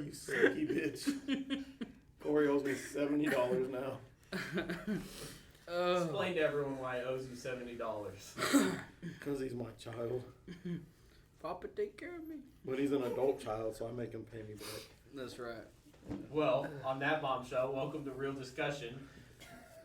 you sneaky bitch. Corey owes me $70 now. Explain to everyone why he owes you $70. Because he's my child. Papa, take care of me. But he's an adult child, so I make him pay me back. That's right. Well, on that bombshell, welcome to Real Discussion,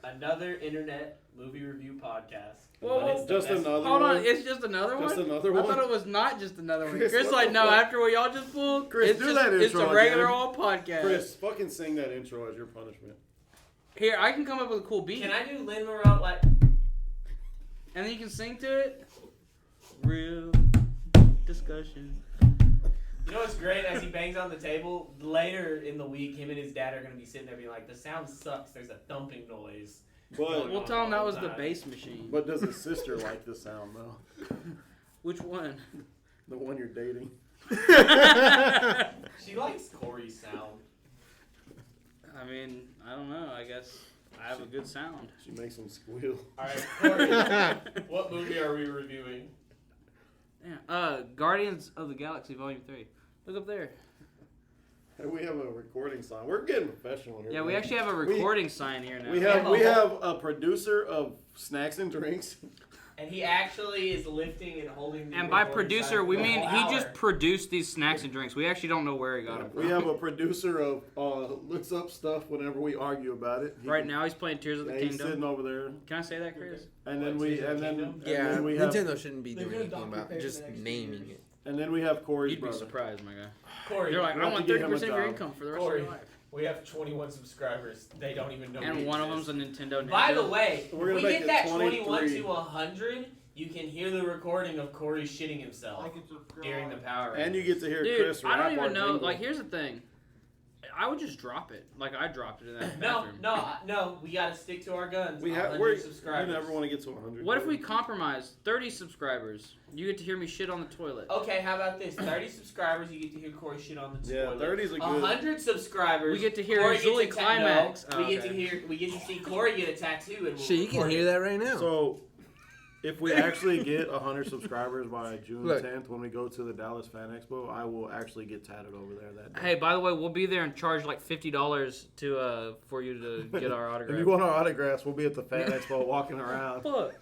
another internet movie review podcast. Whoa, It's just another Hold one. on, it's just another one? Just another one? I thought it was not just another one. Chris, Chris what like, the no, fuck? after what y'all just pulled, Chris, it's do just, that it's intro a regular again. old podcast. Chris, fucking sing that intro as your punishment. Here, I can come up with a cool beat. Can I do Lin-Manuel like... And then you can sing to it. Real discussion. You know what's great? As he bangs on the table, later in the week, him and his dad are going to be sitting there being like, the sound sucks, there's a thumping noise. But We'll tell him that was the bass machine. But does his sister like the sound, though? Which one? The one you're dating. She likes Corey's sound. I mean, I don't know. I guess I have a good sound. She makes him squeal. Alright, Corey, what movie are we reviewing? Yeah. Guardians of the Galaxy Volume 3. Look up there. Hey, we have a recording sign. We're getting professional here. Yeah, we man. actually have a recording sign here now. We have a producer of snacks and drinks. And he actually is lifting and holding the And by recording producer, sign we for a mean whole he hour. just produced these snacks and drinks. We actually don't know where he got them from. We have a producer of looks up stuff whenever we argue about it. Right now, he's playing Tears of the He's Kingdom. sitting over there. Can I say that, Chris? And then What, we Tears of and the then Kingdom? and Yeah, then we have Nintendo shouldn't be They're doing gonna anything dock about repair just the next naming 2 years. it. and then we have Corey's You'd be brother. surprised, my guy. Corey, You're like, we I have want to give him a 30% of your job. income for the rest Corey, of your life. we have 21 subscribers. They don't even know we And one of exist. them's a Nintendo Ninja. By the way, We're if gonna we make get it that 23. 21 to 100, you can hear the recording of Corey shitting himself Like and subscribe. during the power. And you get to hear Dude, Chris rap I don't our even know. jingle. Like, here's the thing. I would just drop it. Like, I dropped it in that No, bathroom. no, we gotta stick to our guns. we 100 subscribers. You never want to get to 100. What if we compromise 30 subscribers? You get to hear me shit on the toilet. Okay, how about this? 30 subscribers, you get to hear Corey shit on the Yeah, toilet. 30's a good. 100 subscribers. We get to hear Corey Zuli gets a climax. No, Oh, we get to okay. hear. We get to see Corey get a tattoo. And Shit, you can hear that right now. So, if we actually get 100 subscribers by June Look. 10th, when we go to the Dallas Fan Expo, I will actually get tatted over there that day. Hey, by the way, we'll be there and charge like $50 to for you to get our If autograph. you want our autographs, we'll be at the Fan Expo walking around. Fuck.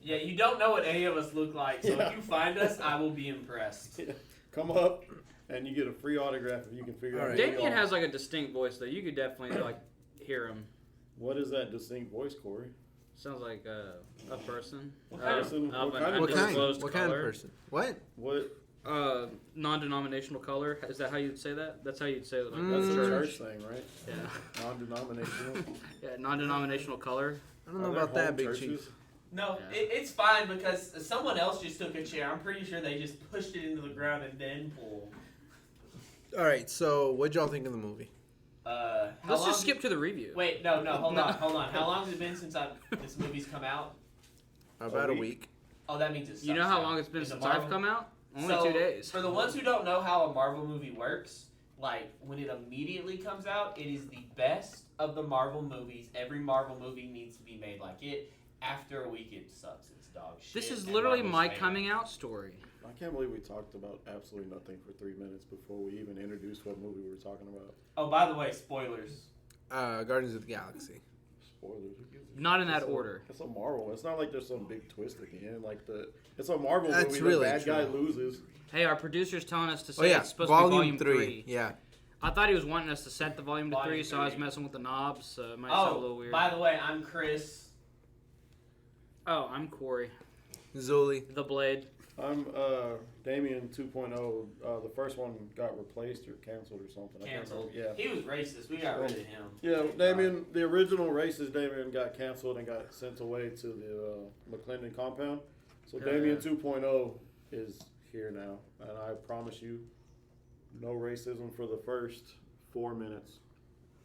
Yeah, you don't know what any of us look like, so Yeah. if you find us, I will be impressed. Come up, and you get a free autograph if you can figure out. Alright. who we Damien are. has like a distinct voice though. You could definitely like hear him. What is that distinct voice, Corey? Sounds like a person. What kind of- what of an kind of- what kind? undisclosed What kind of color. person? What? What? Non-denominational color. Is that how you'd say that? That's how you'd say it. Like, That's a church. church thing, right? Yeah. Non-denominational. Yeah. Non-denominational color. I don't Are know there about that, home Big churches? Chief. No, Yeah. it's fine because someone else just took a chair. I'm pretty sure they just pushed it into the ground and then pulled. All right, so what'd y'all think of the movie? How Let's long just skip to the review. Wait, no, hold on. How long has it been since this movie's come out? About a week. week. Oh, that means it's. You know how long it's been since I've come out? Only So, 2 days. For the ones who don't know how a Marvel movie works, like when it immediately comes out, it is the best of the Marvel movies. Every Marvel movie needs to be made like it. After a week, it sucks. It's dog shit. This is and literally Marvel's my failing. coming out story. I can't believe we talked about absolutely nothing for 3 minutes before we even introduced what movie we were talking about. Oh, by the way, spoilers. Guardians of the Galaxy. Spoilers. Who gives a Not shit? in that It's a- order. It's a Marvel. It's not like there's some big twist at the end. It's a Marvel That's movie. really The bad guy true. loses. Hey, our producer's telling us to Oh say yeah, it's supposed to be volume 3. Yeah. I thought he was wanting us to set the volume to Volume 3, so I was 3. messing with the knobs, so it might sound a little Oh, weird. by the way, I'm Chris. Oh, I'm Corey. Zuli. The Blade. I'm Damien 2.0. The first one got replaced or canceled or something. Canceled. I can't remember. He was racist. We got rid of him. Yeah, Damien, the original racist Damien got canceled and got sent away to the McClendon compound. So Hell Damien yeah. 2.0 is here now. And I promise you, no racism for the first 4 minutes.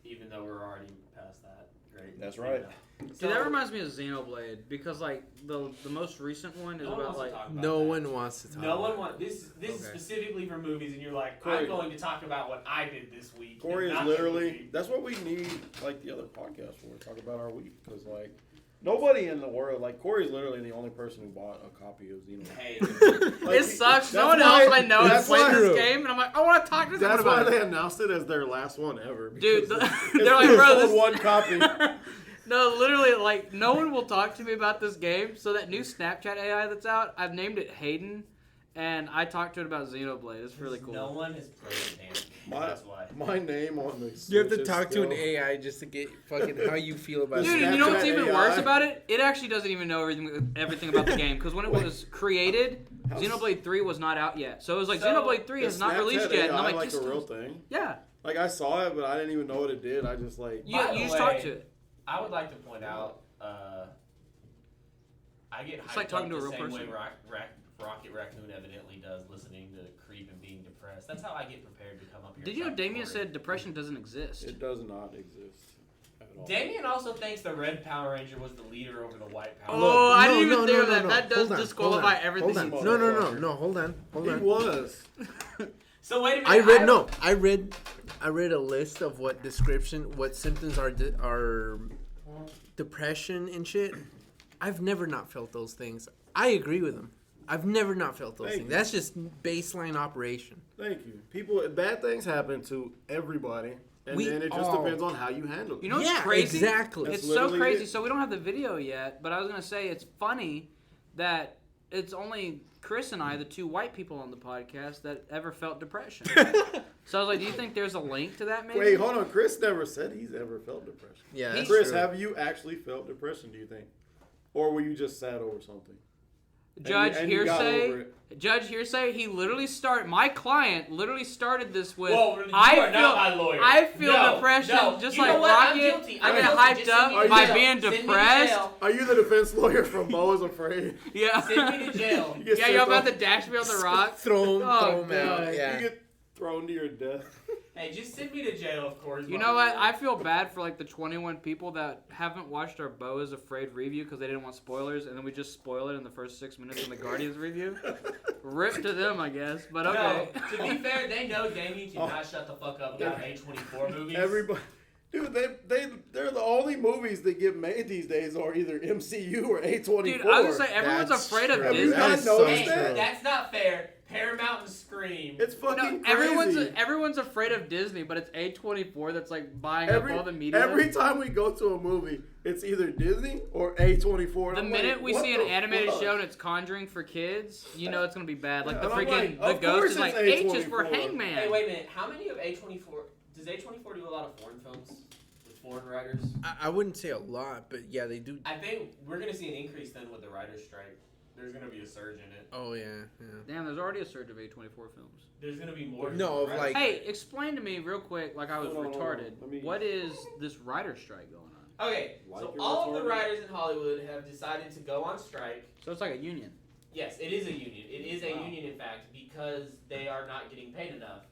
Even though we're already past that. Great. That's right. Dude, that reminds me of Xenoblade, because, like, the most recent one is No one about, wants to like... talk about No that. one wants to talk. No one about wants. This is Okay. specifically for movies, and you're like, Corey. I'm going to talk about what I did this week. Corey and is not the literally, movie. that's what we need, like the other podcast for. Talk about our week. Because, like, Nobody in the world, like Corey's literally the only person who bought a copy of Xenoblade. Hey, Like, It sucks. No that's one else why- I know has that's played why- this game, and I'm like, I want to talk to someone That's why about they it. announced it as their last one ever. Dude, because they're like, they bro, sold this one copy. No, literally, like, no one will talk to me about this game. So that new Snapchat AI that's out, I've named it Hayden, and I talked to it about Xenoblade. It's really cool. No one has played the damn game. My- That's why. My name on the You have to Switch is talk to an still- AI just to get fucking how you feel about Dude, it. and you know what's Snapchat even AI. worse about it? It actually doesn't even know everything about the game. Because when it was created, How- Xenoblade 3 was not out yet. So it was like, So, Xenoblade 3 Is is not Snapchat released yet. And I'm AI like, like this a real stuff- thing. Yeah. Like I saw it, but I didn't even know what it did. I just like. You, By the you just way, talk to it. I would like to point out, I get It's hyped like talking up to a the real same person. way Rocket Raccoon evidently does, listening to Creep and being depressed. That's how I get prepared to come up here. Did and you know talk to Damien Corey. said depression doesn't exist? It does not exist at all. Damien also thinks the Red Power Ranger was the leader over the White Power Oh, Ranger. I didn't even think of that. That does Hold on, disqualify hold on, everything hold he on. said. No, hold on. He was. So wait a minute. I read a list of what symptoms are depression and shit. I've never not felt those things. I agree with him. I've never not felt those Thank things. you. That's just baseline operation. Thank you. Bad things happen to everybody, and We then it just all- depends on how you handle it. You know what's Yeah, crazy? exactly. It's That's so literally crazy. it. So we don't have the video yet, but I was gonna say it's funny that it's only Chris and I, the two white people on the podcast, that ever felt depression. So I was like, do you think there's a link to that? Maybe. Wait, hold on. Chris never said he's ever felt depression. Yeah, that's Chris, true. have you actually felt depression? Do you think, or were you just sad over something? Judge And you got over hearsay. it. Judge hearsay. He literally my client literally started this with. Well, you I are feel. not my lawyer. I feel No, depression, no. just You like know what? I'm Rocket. guilty. I'm I get guilty. hyped Just send me up to by jail. being Send me to depressed. jail. Are you the defense lawyer from Bo is Afraid? Yeah. Send me to jail. You get Yeah, sent you're about off- to dash me on the rock. Throw him Oh, out. God. Yeah. You get thrown to your death. Hey, just send me to jail, of course. You know what? I feel bad for like the 21 people that haven't watched our Bo is Afraid review because they didn't want spoilers, and then we just spoil it in the first 6 minutes in the Guardians review. Rip to them, I guess. But okay. No, to be fair, they know Damien cannot shut the fuck up about A24 movies. Everybody, dude, they're the only movies that get made these days are either MCU or A24. Dude, I was gonna say everyone's That's afraid of true. Have you Disney. not That is so noticed Hey, that? that's not fair. Paramount and Scream. It's fucking No, crazy. everyone's afraid of Disney, but it's A24 that's like buying up all the media. Every time we go to a movie, it's either Disney or A24. and The I'm minute like, we what see an the animated fuck? show and it's Conjuring for kids, you know it's gonna be bad. Like Yeah, the and I'm freaking like, the of course ghost is like it's H is for A24. Hangman. Hey, wait a minute. How many of A24... Does A24 do a lot of foreign films with foreign writers? I wouldn't say a lot, but yeah, they do. I think we're going to see an increase then with the writer's strike. There's going to be a surge in it. Oh yeah. Damn, there's already a surge of A24 films. There's going to be more. No, of, like- Hey, explain to me real quick, like I was Hold on, retarded. let me- What is this writer strike going on? Okay, Like so you're all of the retarded? writers in Hollywood have decided to go on strike. So it's like a union. Yes, it is a union. It is a Wow. union, in fact, because they are not getting paid enough.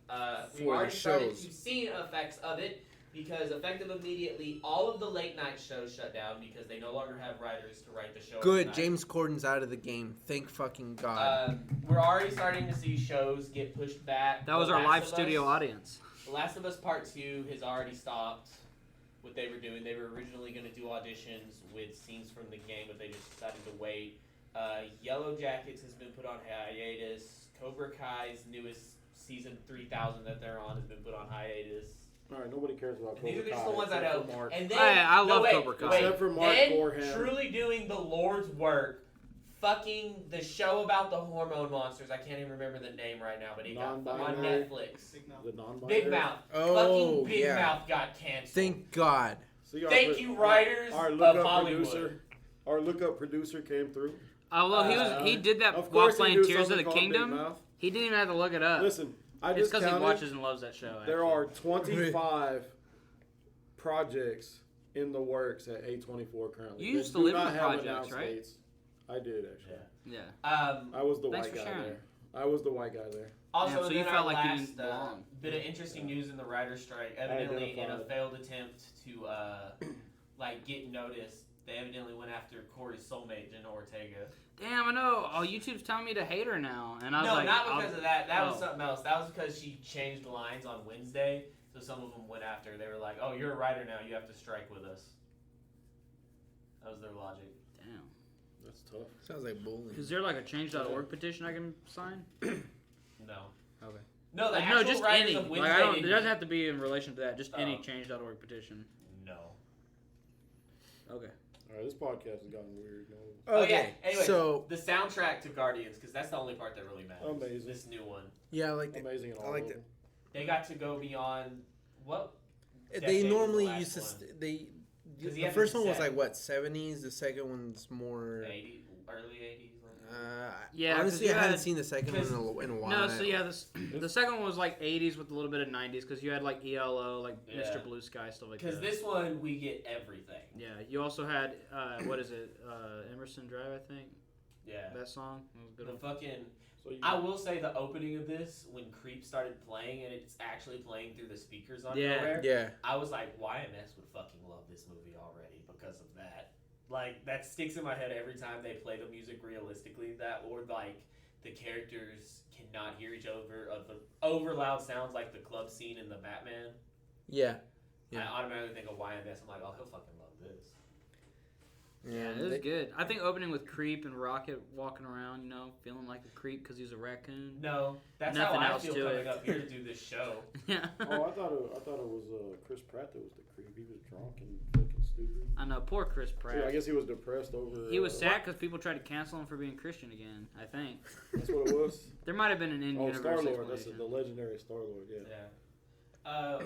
We've For the already started shows. to see effects of it because effective immediately, all of the late night shows shut down because they no longer have writers to write the show. Good. overnight. James Corden's out of the game. Thank fucking God. We're already starting to see shows get pushed back. That was The our Last live of studio Us- audience. The Last of Us Part 2 has already stopped what they were doing. They were originally going to do auditions with scenes from the game, but they just decided to wait. Yellow Jackets has been put on hiatus. Cobra Kai's newest season 3000 that they're on has been put on hiatus. All right, nobody cares about And these are Cobra just Kai the ones I except know. for Mark. And then, Hey, I love wait, Cobra Kai. wait. Except for Mark then Gorham. truly doing the Lord's work, fucking the show about the hormone monsters. I can't even remember the name right now, but it got on Non-binary. Netflix. The non-binary. Big Mouth. Oh, Fucking Big yeah. Mouth got canceled. Thank God. See, Thank you, writers Our of lookup Hollywood. producer. Our lookup producer came through. Oh well, he did that Of while course, he playing knew Tears of something the called Big Kingdom. Mouth. He didn't even have to look it up. Listen, I It's just because he counted. watches and loves that show. There actually. are 25 projects in the works at A24 currently. You that used to do live in not the have projects, announced right? dates. I did actually. Yeah. I was the Thanks white for guy sharing. there. I was the white guy there. Also, Damn, so you then felt our like you last didn't belong. bit of interesting news in the writer's strike. Evidently, in a identified. failed attempt to like get noticed, they evidently went after Corey's soulmate, Jenna Ortega. Damn, I know. Oh, YouTube's telling me to hate her now, and I was No, like, not because of that. That was oh. something else. That was because she changed lines on Wednesday, so some of them went after. They were like, "Oh, you're a writer now. You have to strike with us." That was their logic. Damn. That's tough. Sounds like bullying. Is there like a change.org petition I can sign? No. Okay. No, the Like, actual no, just writers any. of Like, Wednesday it didn't- doesn't have to be in relation to that. Just any Oh. change.org petition. No. Okay. All right, this podcast has gotten weird. No. Oh, yeah. Okay, Anyway, so the soundtrack to Guardians, because that's the only part that really matters. Amazing. This new one. yeah, I like that. Amazing in all I like of that. them. They got to go beyond what? They decade was normally the last used to. one? The he had first the one was set. like what 70s. The second one's more. 80s, early 80s. Yeah, 'cause honestly, you I haven't had- seen the second one in a while. No, so yeah, the second one was like 80s with a little bit of 90s because you had like ELO, like Yeah. Mr. Blue Sky, stuff like Because that. this one, we get everything. Yeah, you also had, what is it, Emerson Drive, I think? Yeah. That song? That was a good The one. fucking... So you, I will say the opening of this, when Creep started playing, and it's actually playing through the speakers on Yeah. nowhere, Yeah. I was like, YMS would fucking love this movie already because of that. Like, that sticks in my head every time they play the music realistically, that, or like, the characters cannot hear each other of the over loud sounds like the club scene in the Batman. Yeah. Yeah. I automatically think of YMS. I'm like, oh, he'll fucking love this. Yeah, it was good. I think opening with Creep and Rocket walking around, you know, feeling like a creep because he's a raccoon. No, that's Nothing how I else feel to coming it. up here to do this show. Yeah. oh, I thought it was Chris Pratt that was the creep. He was drunk and fucking stupid. I know, poor Chris See, Pratt. I guess he was depressed over. He was sad because people tried to cancel him for being Christian again, I think. That's what it was. There might have been an Oh, in-universe Star Lord. That's explanation. the legendary Star Lord. Yeah. Yeah.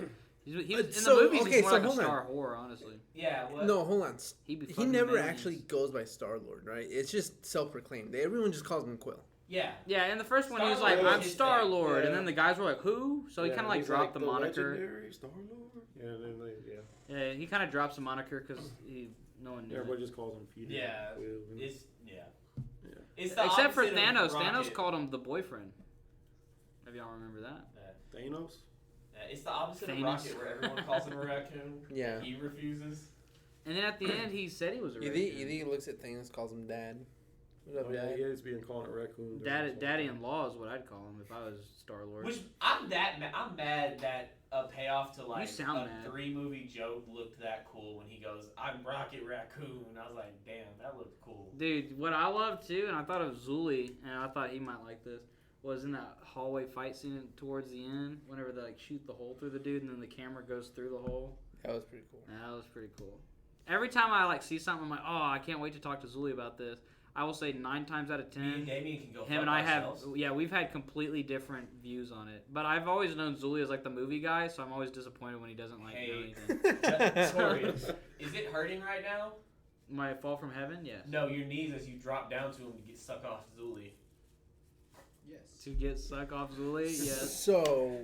He was, in So, the movies, okay, he's more so like a hold on. star horror, honestly. Yeah. What? No, hold on. He'd be He fucking never aliens. actually goes by Star Lord, right? It's just self-proclaimed. Everyone just calls him Quill. Yeah. Yeah, in the first one, he was Star-Lord like, I'm was his Star thing. Lord, and Yeah. then the guys were like, who? So he Yeah, kind of like he's dropped the moniker. Legendary Star Lord. Yeah, and then Yeah, he kind of drops the moniker because no one knew. everybody It. just calls him Peter. Yeah. Quill, and- It's yeah. Yeah. It's the Except for opposite of Thanos. Rocket. Thanos called him the boyfriend. If y'all remember that. Thanos. It's the opposite Thanos. of Rocket, where everyone calls him a raccoon. Yeah. He refuses. And then at the end, he said he was a You raccoon. think he looks at things, calls him Dad? What up, Oh, yeah, Dad? he is being called a raccoon. Daddy-in-law is what I'd call him if I was Star-Lord. Which I'm mad that a payoff to like sound a mad. 3-movie joke looked that cool when he goes, "I'm Rocket Raccoon." I was like, damn, that looked cool. Dude, what I love too, and I thought of Zuli, and I thought he might like this, was in that hallway fight scene towards the end, whenever they like shoot the hole through the dude, and then the camera goes through the hole. That was pretty cool. That was pretty cool. Every time I like see something, I'm like, oh, I can't wait to talk to Zuli about this. I will say 9 times out of Me and 10, Damien can go. him and I have, we've had completely different views on it. But I've always known Zuli as like the movie guy, so I'm always disappointed when he doesn't like know Hey. anything. Sorry. Is it hurting right now? My fall from heaven, yes. No, your knees as you drop down to him to get sucked off Zuli. Yes. To get suck off Zuli, yes. So,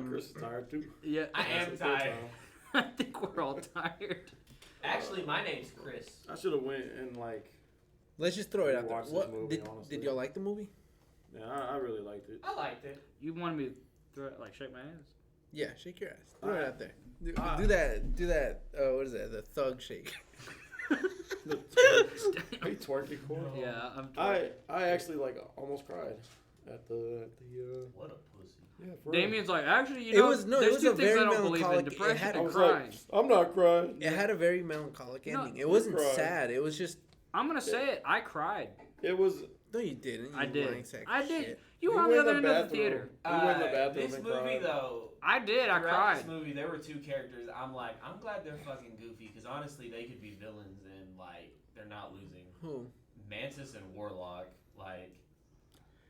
Chris is tired too. Yeah, I am tired. I think we're all tired. Actually, my name's Chris. I should have went and like. let's just throw it out there. Watch this What movie, did honestly. y'all like the movie? Yeah, I really liked it. I liked it. You wanted me to throw it, like shake my ass? Yeah, shake your ass. Throw it Alright. out there. Do Alright. that. What is that? The thug shake. The twerk, hey, twerky core. Yeah, I'm. I actually like almost cried at the What a pussy. yeah. For real. Damien's like, actually, you It know, was- no, it there's was two a things I very don't believe in: melancholic- it depression had- I and was crying. like, I'm not crying. It had a very melancholic No, ending. It wasn't cried. sad. It was just I'm gonna say it. I cried. It was. no, you didn't. You I did. lying sack I did. shit. You We were on the went other in end the of the theater. We went in the bathroom This and movie, cried. though, I did. I throughout cried. this movie, there were 2 characters. I'm like, I'm glad they're fucking goofy because honestly, they could be villains and like they're not losing. Who? Mantis and Warlock, like,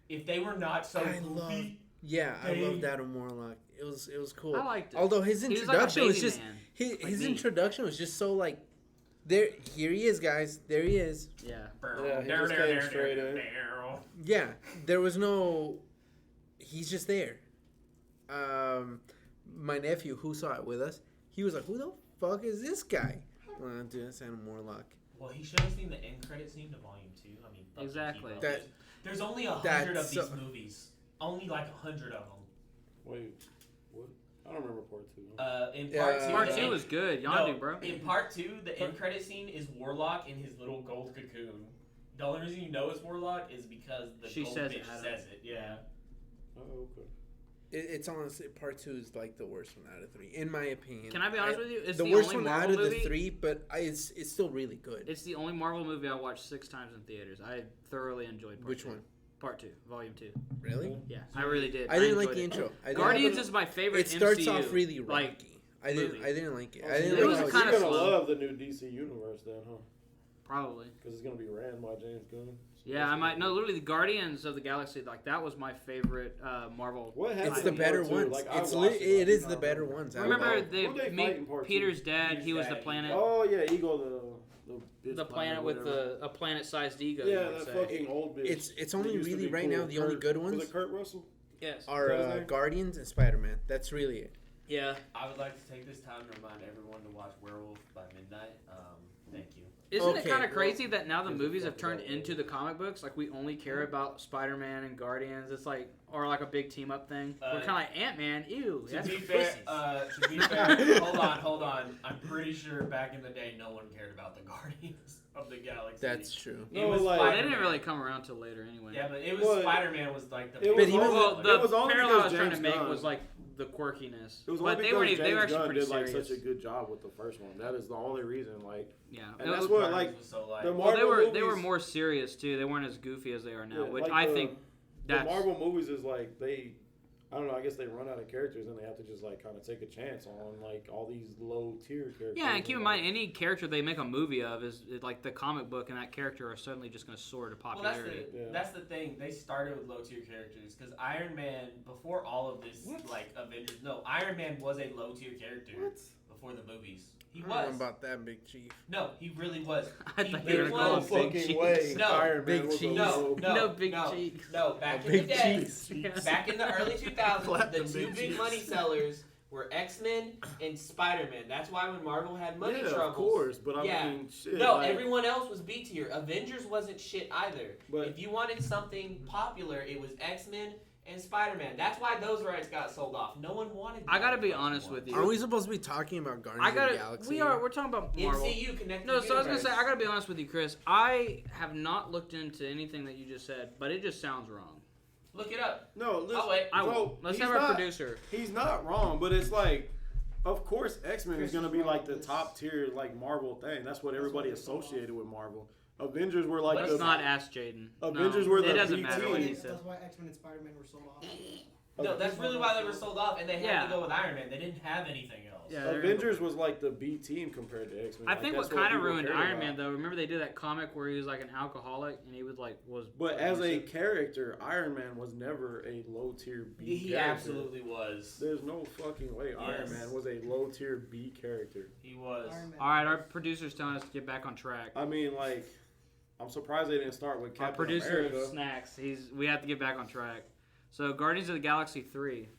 if they were not so I goofy, love- Yeah, I They- loved Adam Warlock. It was cool. I liked it. Although his He was like a introduction was baby just man. his me. introduction was just so like there. Here he is, guys. There he is. Yeah. Yeah, he just came straight in. Yeah, there was no. He's just there. My nephew who saw it with us, he was like, "Who the fuck is this guy?" Well, dude, that's Adam Warlock. Well, he should have seen the end credit scene to Volume 2. I mean, fuck you, Exactly. Keith. That- There's only 100 of that's these so- movies. Only like 100 of them. Wait, what? I don't remember part 2. In part Yeah. 2, Part the 2 end- was good. Y'all no, do, bro. In part 2, the end credit scene is Warlock in his little gold cocoon. The only reason you know it's Warlock is because the She gold says bitch Adam. says it. Yeah. Oh, okay. It's honestly part 2 is like the worst one out of 3, in my opinion. Can I be honest with you? It's the the worst only one Marvel out of movie. the 3, but it's still really good. It's the only Marvel movie I watched 6 times in theaters. I thoroughly enjoyed. Part Which 2. one? Part 2, Volume 2. Really? Yeah, I really did. I didn't like enjoyed the it. intro. Guardians is my favorite. It starts MCU, off really like, rocky. I didn't like it. I It didn't was like a how kinda You're it- gonna slow. love the new DC universe then, huh? probably. Because it's gonna be ran by James Gunn. So Yeah, I might. No, literally, the Guardians of the Galaxy. Like that was my favorite Marvel. What happened? It's the in better part two? ones. Like, I It's watched it is but I the do not better remember. ones. Remember Who they fight in meet part two? Peter's dad? Peter's He was the dad, planet. Oh yeah, Ego, the The planet with a planet-sized ego. yeah, you would that say. fucking old bitch. It's that only used to really be right cool. now the only good ones Was it Kurt Russell? Yes. are Is that his name? Guardians and Spider-Man. That's really it. Yeah. I would like to take this time to remind everyone to watch Werewolf by midnight. Thank you. Isn't it Okay, kind of well, crazy that now the gives a movies fuck have turned about into the comic books? Like we only care about Spider-Man and Guardians. It's like, or like a big team up thing. We're kind of like Ant-Man. Ew. To That's be for fair, pussies. to be fair, hold on. I'm pretty sure back in the day, no one cared about the Guardians of the Galaxy. That's true. It No, was like- Well, they Spider-Man. didn't really come around till later anyway. Yeah, but it was Well, Spider-Man was like the. it was big only- Well, one. the it was only parallel I was because trying to James make Gunn- was like the quirkiness. It was But only they were because they were James actually Gunn pretty did like serious. such a good job with the first one. That is the only reason. Like, Yeah. and It that's was- what Guardians like was so light. the well, they Marvel were movies, more serious too. They weren't as goofy as they are now, yeah, which like I the- think the that's Marvel movies is like I don't know. I guess they run out of characters and they have to just like kind of take a chance on like all these low tier characters. Yeah, and keep in like- mind, any character they make a movie of is like the comic book, and that character are suddenly just going to soar to Well, popularity. Yeah. that's the thing. They started with low tier characters because Iron Man, before all of this, What? like Avengers. No, Iron Man was a low tier character What? before the movies. He I don't know was. about that, Big Chief. No, he really was. I He thought you were really going to call was. him No Big fucking Cheeks. way. No. Iron Man Big was a cheese. low- No big cheeks. No, back in Big the day, cheeks. back in the early 2000s, Clap the them two big big cheeks. money sellers were X-Men and Spider-Man. That's why when Marvel had money yeah, troubles. of course. But I Yeah. mean, shit. No, like, everyone else was B tier. Avengers wasn't shit either. But- if you wanted something popular, it was X-Men and Spider-Man. That's why those rights got sold off. No one wanted. I gotta the be fucking honest ones. with you. Are we supposed to be talking about Guardians I of the gotta. Galaxy? We're talking about Marvel. MCU connected. No, so I was gonna say universe. I gotta be honest with you, Chris. I have not looked into anything that you just said, but it just sounds wrong. Look it up. No, listen. Oh, wait. I so will. Let's he's have our not- producer. He's not wrong, but it's like, of course, X-Men is Chris gonna is be wrong like the with this. top tier like Marvel thing. That's what everybody what they call associated with Marvel. Avengers were like Let's Let's the not ask Jaden. Avengers no, were it the doesn't B matter team. what he That's said. why X-Men and Spider-Man were sold off. No, that's really why they were sold off, and they had Yeah. to go with Iron Man. They didn't have anything else. Yeah, they're- Avengers was like the B team compared to X-Men. I Like, think that's what kind of people ruined cared Iron about. Man though. Remember they did that comic where he was like an alcoholic and he was like was. But as a character, Iron Man was never a low tier B He character. absolutely was. There's no fucking way Iron Yes. Man was a low tier B character. He was. Iron Man. All right, our producer's telling us to get back on track. I mean, like, I'm surprised they didn't start with Our Captain producer America. of snacks. We have to get back on track. So Guardians of the Galaxy 3.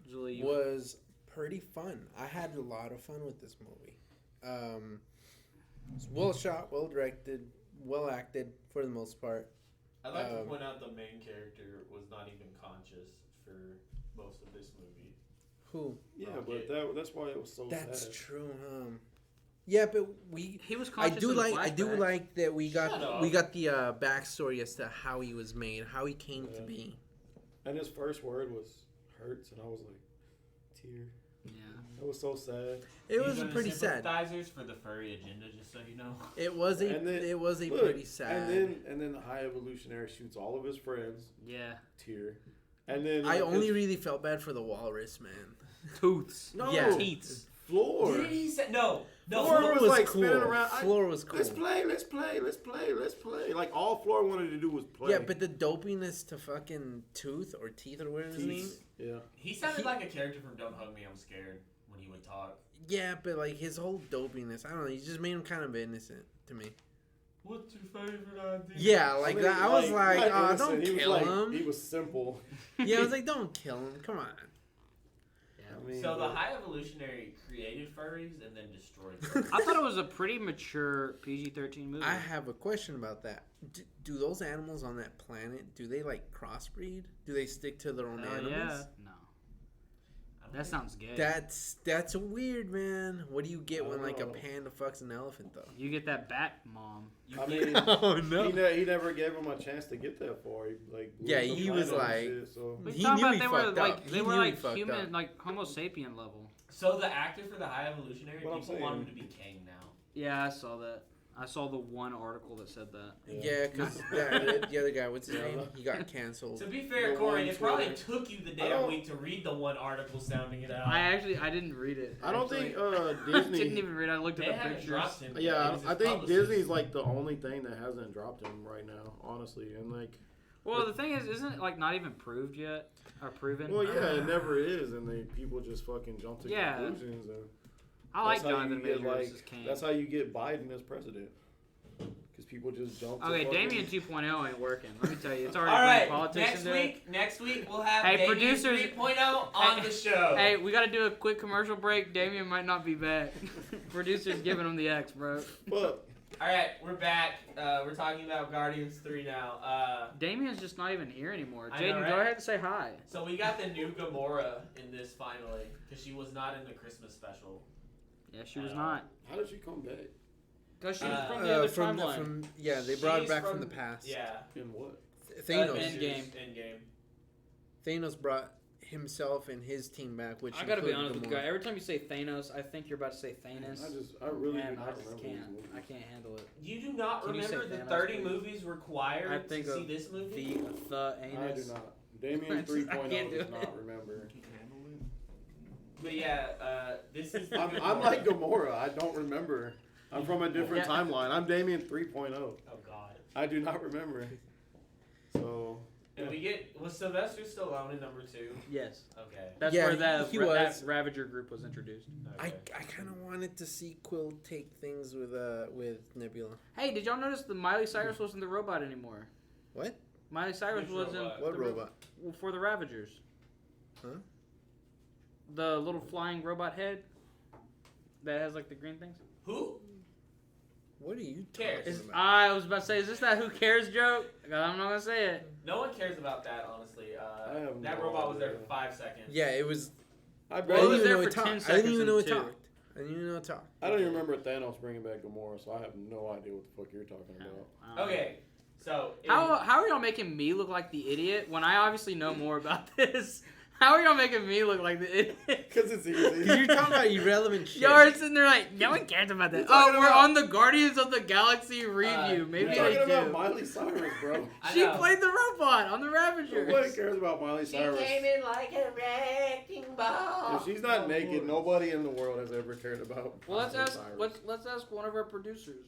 Julie, you Was pretty fun. I had a lot of fun with this movie. It's well shot, well directed, well acted for the most part. I'd like to Um, point out the main character was not even conscious for most of this movie. Who? Yeah, Rocket. but that's why it was so That's sad. true. Yeah, but he was I conscious do in the like flashbacks. that we Shut got up. the backstory as to how he was made, how he came to Yeah. be. And his first word was hurts, and I was like, tear. Yeah. That was so sad. It was These are the pretty sad. sympathizers for the furry agenda, just so you know. It was a And then- Look, pretty sad. And then the High Evolutionary shoots all of his friends, Yeah. tear. And then I like, only his really felt bad for the walrus man. Tooths. No. Yeah. Teats. floor. Did he say no? No. Floor was like cool. spinning around. Floor was cool. Let's play. Like all Floor wanted to do was play. Yeah, but the dopiness to fucking Tooth or Teeth or whatever his name. Teeth. Yeah. He sounded like a character from Don't Hug Me, I'm Scared when he would talk. Yeah, but like his whole dopiness, I don't know. He just made him kind of innocent to me. What's your favorite idea? Yeah, like mean, that. I was like, not oh, innocent. don't He was kill like- him. He was simple. Yeah, I was like, don't kill him. Come on. I mean, So the but- High Evolutionary created furries and then destroyed them. I thought it was a pretty mature PG-13 movie. I have a question about that. Do those animals on that planet, do they like crossbreed? Do they stick to their own Hell animals? yeah. No. That sounds gay. That's weird, man. What do you get when like a know. panda fucks an elephant though? You get that bat mom. I mean, Oh no. he never gave him a chance to get that far. Yeah, he was like- shit, so. What are He you talking knew about? he They were fucked like up. they He were knew he like fucked human, up. like Homo sapien level. So the actor for the High Evolutionary, What I'm people want him saying. to be Kang now. Yeah, I saw that. I saw the one article that said that. Yeah, because the other guy, what's his name? He got canceled. To be fair, The Corey, one it probably Twitter. took you the I damn don't- week to read the one article sounding it out. I didn't read it. I don't think I Disney. didn't even read it. I looked They at the haven't pictures. dropped him. Yeah, It was his I think publicist. Disney's like the only thing that hasn't dropped him right now, honestly. And like, Well, the thing is, isn't it like not even proved yet or proven? well, yeah, it never is, and people just fucking jump to Yeah. conclusions. And I like that's how Jonathan you get, Majors as Kang. That's how you get Biden as president, because people just jump. Okay, to Damien fucking, 2.0 ain't working. Let me tell you, it's already All bringing right, politics into it. next week we'll have Hey, Damien producers- 3.0 on the show. Hey, we gotta do a quick commercial break. Damien might not be back. Producer's giving him the X, bro. But All right, we're back. We're talking about Guardians 3 now. Damien's just not even here anymore. I know, Jaden, right? go ahead and say hi. So we got the new Gamora in this finally, because she was not in the Christmas special. Yeah, she was not. how did she come back? Because she was Uh, from the other from timeline. they brought her She's back from the past. Yeah. In what? Thanos. Endgame. Endgame. Thanos brought himself and his team back, which I gotta be included honest with you Gamora. guys. Every time you say Thanos, I think you're about to say Thanos. I really and do I not just remember can't. these movies. I can't handle it. You do not Can you say remember the Thanos, 30 please? movies required I think to see of this movie? The I anus. do not. Damien I 3.0 can't do does it. not remember. But yeah, this is. the I'm Gamora. like Gamora. I don't remember. I'm from a different Yeah. timeline. I'm Damien 3.0. Oh God. I do not remember. So And we get was Sylvester Stallone in number 2? Yes. Okay. That's Yeah, where that, he that was. Ravager group was introduced. I Okay. kind of wanted to see Quill take things with Nebula. Hey, did y'all notice that Miley Cyrus wasn't the robot anymore? What? Miley Cyrus Which wasn't robot? What the robot? well, for the Ravagers. Huh? The little flying robot head that has like the green things. Who? What are you Cares? talking Is, about? I was about to say, is this that who cares joke? I'm not gonna say it. No one cares about that, honestly. I have That no robot was there idea. for 5 seconds. Yeah, it was. I Well, it I was didn't there even know for it 10 talked. I seconds didn't even in know it two. talked. I didn't even know it talked. I don't even remember Thanos bringing back Gamora, so I have no idea what the fuck you're talking about. Okay, so How are y'all making me look like the idiot when I obviously know more about this? How are y'all making me look like the idiot? Because it's easy. Because you're talking about irrelevant shit. Y'all are sitting there like, no one cares about that. You're Oh, talking we're about- on the Guardians of the Galaxy review. Maybe You're they talking about do. Miley Cyrus, bro. I She know. played the robot on the Ravagers. Nobody cares about Miley She Cyrus. came in like a wrecking ball. If she's not naked, nobody in the world has ever cared about Well, let's Miley ask. Cyrus. Let's ask one of our producers.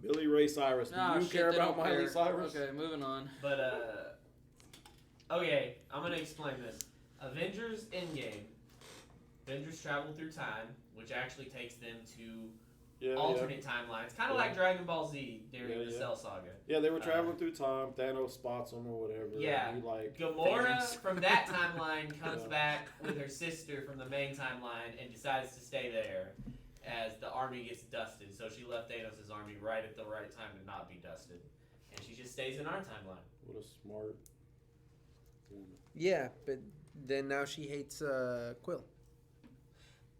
Billy Ray Cyrus. Do Nah, you shit, care they about don't Miley care. Cyrus? Okay, moving on. But okay, I'm gonna explain this. Avengers Endgame. Avengers travel through time, which actually takes them to Yeah, alternate timelines, kind of Yeah. like Dragon Ball Z during Yeah, the yeah. Cell Saga. Yeah, they were traveling through time. Thanos spots them or whatever. Yeah. And he like Gamora Thanos. from that timeline comes Yeah. back with her sister from the main timeline and decides to stay there as the army gets dusted. So she left Thanos' army right at the right time to not be dusted. And she just stays in our timeline. what a smart woman. Yeah, but then now she hates Quill.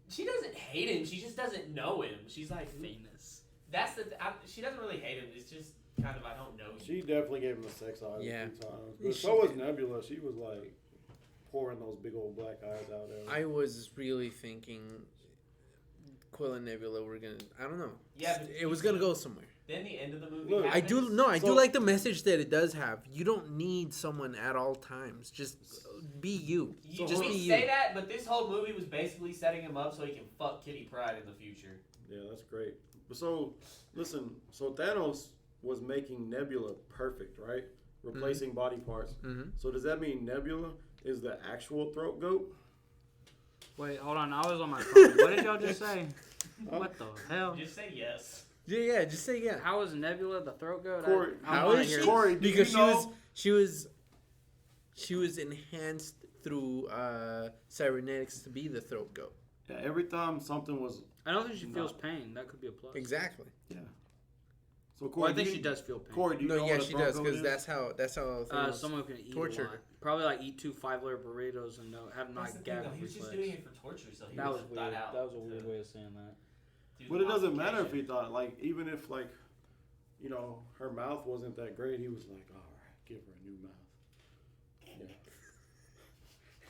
She doesn't hate him, she just doesn't know him. She's like, Famous. that's she doesn't really hate him, it's just kind of, I don't know you. She definitely gave him a sex eye Yeah. a few times. She But so was did. Nebula. She was like pouring those big old black eyes out there. I was really thinking Quill and Nebula were gonna. I don't know. Yeah, but It was gonna go somewhere. Then the end of the movie Look, I do happens. no. I do So- like the message that it does have. You don't need someone at all times. Just be you. You, Just we be say you. that, but this whole movie was basically setting him up so he can fuck Kitty Pryde in the future. Yeah, that's great. But so, listen. So Thanos was making Nebula perfect, right? Replacing body parts. Mm-hmm. So does that mean Nebula is the actual throat goat? Wait, hold on. I was on my phone. What did y'all just say? What the hell? Just say yes. Yeah. Just say yeah. How is Nebula the throat goat? Corey, I How wanna is hear she? it. Corey, do Because you know? she was enhanced through cybernetics to be the throat goat. Yeah, every time something was I don't think she feels pain. That could be a plus. Exactly. yeah. So Well, Corey, I think do she you- does feel pain. Corey, do you No, know yeah, what a she throat does goat because is? that's how things Someone can eat tortured. a lot. Probably like eat 2 5-layer burritos and have That's not the thing, gag though. He was just reflex. doing it for torture, so he That was wasn't weird. thought out. That was a weird to way of saying that. do But the it doesn't matter if he modification. thought, like, even if, like, you know, her mouth wasn't that great, he was like, all right, give her a new mouth.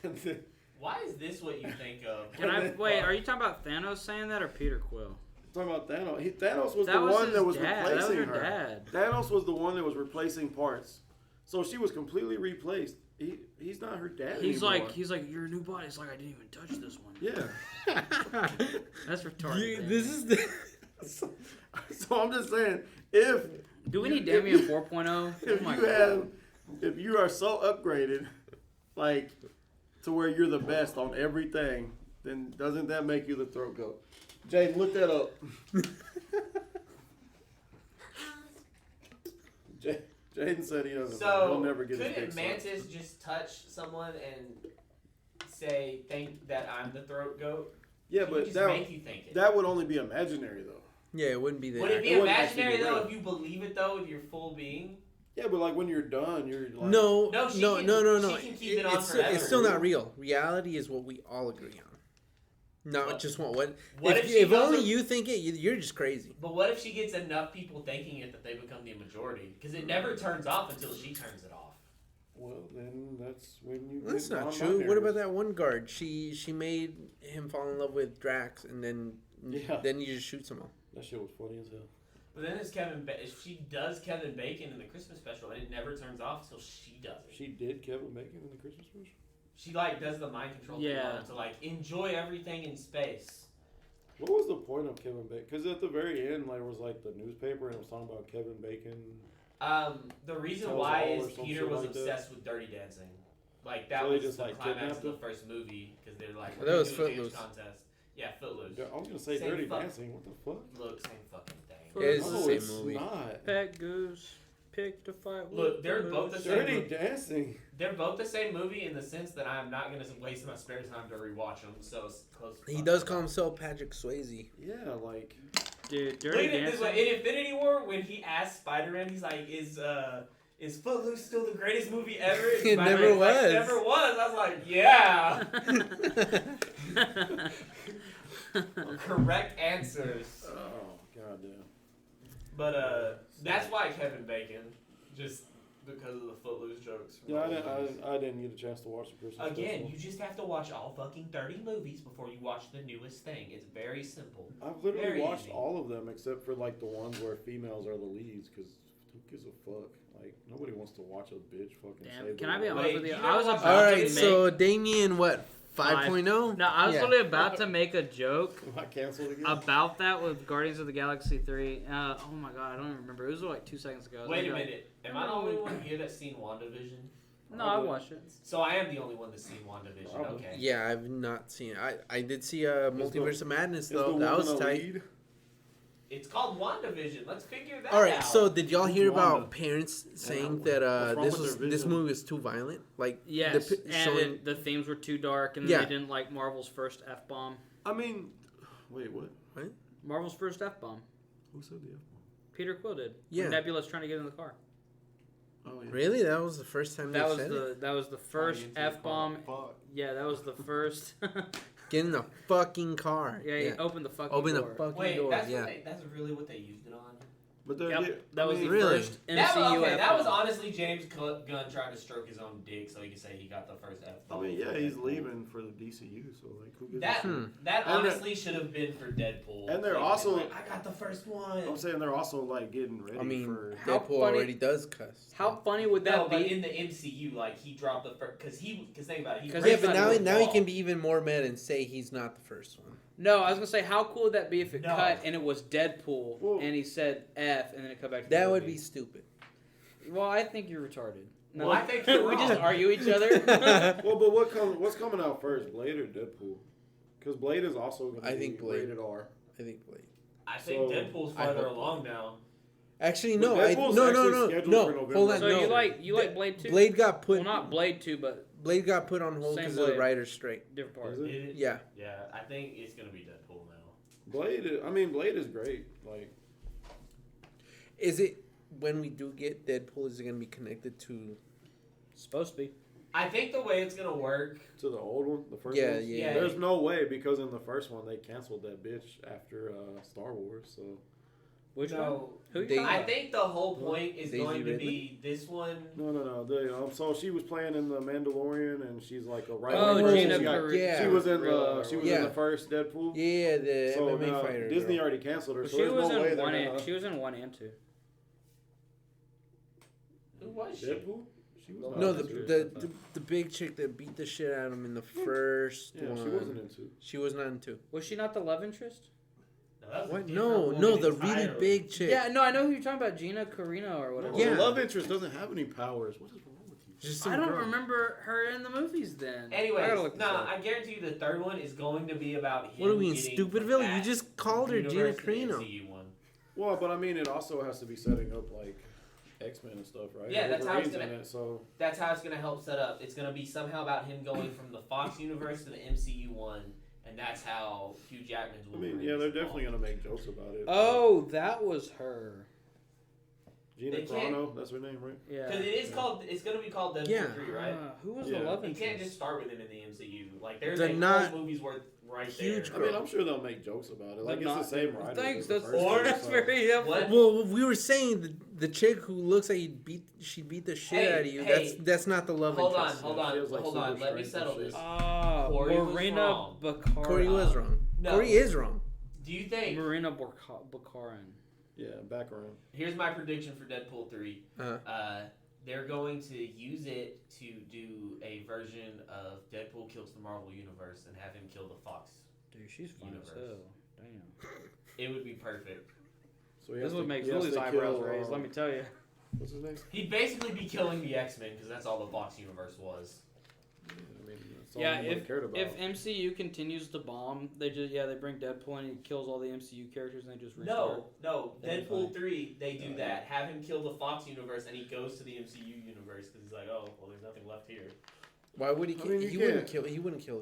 Yeah. And then, Why is this what you think of? Can I wait? Are you talking about Thanos saying that or Peter Quill? talking about Thanos. Thanos was That the was one his that was dad. That was replacing her her. dad. Thanos was the one that was replacing parts. So she was completely replaced. He's not her dad He's anymore. like, you're a new body. It's like I didn't even touch this one. Yeah. That's retarded. This is the. So I'm just saying, if Do we need if Damien you- 4.0? Oh if my you god. have, if you are so upgraded, like to where you're the best on everything, then doesn't that make you the throat goat? Jaden, look that up. Jaden said he doesn't. So, He'll never get his couldn't dick Mantis sucked. just touch someone and say, think that I'm the throat goat? Yeah, He would but just that make you think it. that would only be imaginary though. Yeah, it wouldn't be that. Would it be It wouldn't actually imaginary be though real. if you believe it though with your full being? Yeah, but like when you're done, you're like No, No, she no, can- no, no, no. she can keep it on it's, forever. it's still not real. Reality is what we all agree on. Not What- just one. What if if, she if only doesn't- you think it, you're just crazy. But what if she gets enough people thinking it that they become the majority? Because it never turns off until she turns it off. well, then that's when you. That's get not true. non-binaries. What about that one guard? She made him fall in love with Drax, and then Yeah. you just shoot them all. That shit was funny as hell. But then if she does Kevin Bacon in the Christmas special and it never turns off until she does it. She did Kevin Bacon in the Christmas special. She like does the mind control thing Yeah. on him to like enjoy everything in space. What was the point of Kevin Bacon? Because at the very end, like, it was like the newspaper and it was talking about Kevin Bacon. The reason Tells why all or is some Peter shit was like that? obsessed with Dirty Dancing. Like that So they was just, the like, climax kidnapped of the him? first movie because they're like, Well, we're that was gonna do a dance Footloose. contest. Yeah, Footloose. I was gonna say Same Dirty fuck. Dancing. What the fuck? Look, same fucking thing. Yeah, it's no, the same it's movie. not. Pet goose, pick to fight. Look, with they're the both moose. the same Dirty movie. Dancing. They're both the same movie in the sense that I'm not gonna waste my spare time to rewatch them. So it's close. to He fuck. does call himself Patrick Swayze. Yeah, like. Dude, Look Dirty at it this Dancing. way: in Infinity War, when he asked Spider-Man, he's like, "Is Footloose still the greatest movie ever?" And It Spider-Man's never like, was. Never was. I was like, "Yeah." Correct answers. Oh goddamn. But that's why Kevin Bacon, just because of the Footloose jokes. from Yeah, all the movies. I didn't get a chance to watch the Christmas Again, special. you just have to watch all fucking 30 movies before you watch the newest thing. It's very simple. I've literally very watched easy. all of them except for like the ones where females are the leads, because who gives a fuck? Like nobody wants to watch a bitch fucking Damn, save can the I be world. honest Wait, with you? you I was never watched about All to right, make. so Damien, what 5.0? No, I was Yeah. literally about to make a joke Am I canceled again? about that with Guardians of the Galaxy 3. Oh my god, I don't even remember. It was like 2 seconds ago. I was Wait a gonna be like, minute. Am I the only one here that's seen WandaVision? No, I watched it. So I am the only one that's seen WandaVision. Probably. Okay. Yeah, I've not seen it. I did see the- Multiverse of Madness Is the though. That woman was a tight. lead? It's called WandaVision. Let's figure that out. All right, so did y'all Who's hear Wanda? about parents saying what's that wrong this with their this vision? movie was too violent? Like Yes, the, and showing the themes were too dark, and Yeah. they didn't like Marvel's first F-bomb. I mean, wait, what? Marvel's first F-bomb. Who said the F? Peter Quill did. Yeah. When Nebula's trying to get in the car. Oh yeah. really that was the first time That they was said it. that was the first Into the F-bomb. fuck. Yeah, that was the first. Get in the fucking car. yeah, he opened the fucking Open the door. fucking Wait, door. that's Yeah. that's really what they used it on. But they're Yep, that was the Really? first That was, MCU okay, that was F-bomb. honestly James Gunn trying to stroke his own dick so he could say he got the first F. I mean, yeah, he's leaving for the DCU, so like, who gives That a Hmm. that And honestly should have been for Deadpool. And they're Like, also- like, I got the first one. I'm saying they're also like getting ready I mean, for. How Deadpool funny- already does cuss. How funny would that No, but be? in the MCU, like he dropped the first because think about it. He 'Cause Yeah, breaks but out of now the he wall. can be even more mad and say he's not the first one. No, I was gonna say, how cool would that be if it No. cut and it was Deadpool Well- and he said F and then it cut back to That the would movie? be stupid. Well, I think you're retarded. No, Well, I think you're we wrong. just argue each other. Well, but what's coming out first, Blade or Deadpool? Because Blade is also going to I be think Blade. rated R. I think Blade. I think So, Deadpool's I farther hope- along now. Actually, But no. Deadpool's No. actually scheduled for November. Hold on. so no. you like Blade 2? Blade got put. Well, not Blade 2, but Blade got put on hold Same because of the Blade. writer's strike. different part. Is it? Is it? Yeah. Yeah, I think it's gonna be Deadpool now. Blade is great. Like, Is it when we do get Deadpool? Is it gonna be connected to? Supposed to be. I think the way it's gonna work. To the old one, the first Yeah, one. yeah. There's no way because in the first one they canceled that bitch after Star Wars. So Which one? No, Who you They- talking I about? think the whole point is Daisy going to Ridley? be this one. no. So she was playing in the Mandalorian, and she's like a right. Oh, Oh, Gina she, got- Carano. yeah. she was in Real- the in Yeah. the first Deadpool. Yeah, the So MMA now fighter. Disney girl. already canceled her. Well, So she there's was no way in they're one. gonna. She was in 1 and 2. Who was she? Deadpool. She was No, not the big chick that beat the shit out of him in the first Yeah, one. she wasn't in two. She was not in two. Was she not the love interest? No, that was a What? different No, woman the really entirely. big chick. Yeah, no, I know who you're talking about. Gina Carano or whatever. No, Yeah. the love interest doesn't have any powers. What is wrong with you? Just some I don't girl. remember her in the movies then. Anyways, I gotta look this nah, up. I guarantee you the third one is going to be about him. What do we mean, getting Stupidville? from You that just called her Gina universe to the Carano. MCU one. Well, but I mean, it also has to be setting up like X-Men and stuff, right? Yeah, that's how it's Wolverine's gonna- in it, so That's how it's going to help set up. It's going to be somehow about him going from the Fox universe to the MCU one, and that's how Hugh Jackman's I Wolverine mean, yeah, is they're involved. definitely gonna make jokes about it. Oh, that was her. Gina They can't- Carano, that's her name, right? Yeah. Because it is called. It's going to be called Deadpool Yeah. 3, right? Who was Yeah. the love You interest? can't just start with him in the MCU. Like there's They're a not whole movie's worth right huge there. I mean, I'm sure they'll make jokes about it. Like They're it's not- the same writer. Thanks. as the That's, first one, that's so- very helpful. What? Well, we were saying the chick who looks like she beat the shit Hey, out of you. hey. that's not the love Hold on, interest. hold Yeah, on, she has, like, hold on. super Let me strength settle and this. shit. Corey was Marina wrong. Baccarin. Corey was wrong. No. Corey is wrong. Do you think? Marina Baccarin. Yeah, background. Here's my prediction for Deadpool 3. Uh-huh. They're going to use it to do a version of Deadpool kills the Marvel Universe and have him kill the Fox. Dude, she's fine as Universe. hell. Damn. It would be perfect. So he This has would to- make he has Julie's to eyebrows kill, raised, let me tell you. What's his name? He'd basically be killing the X-Men because that's all the Fox Universe was. I mean, that's all Yeah, anybody cared about. If MCU continues to bomb, they bring Deadpool and he kills all the MCU characters and they just restart. No. That'd be Deadpool fine. 3, they do that. Have him kill the Fox Universe and he goes to the MCU universe because he's like, oh, well, there's nothing left here. Why would he? I mean, you He wouldn't kill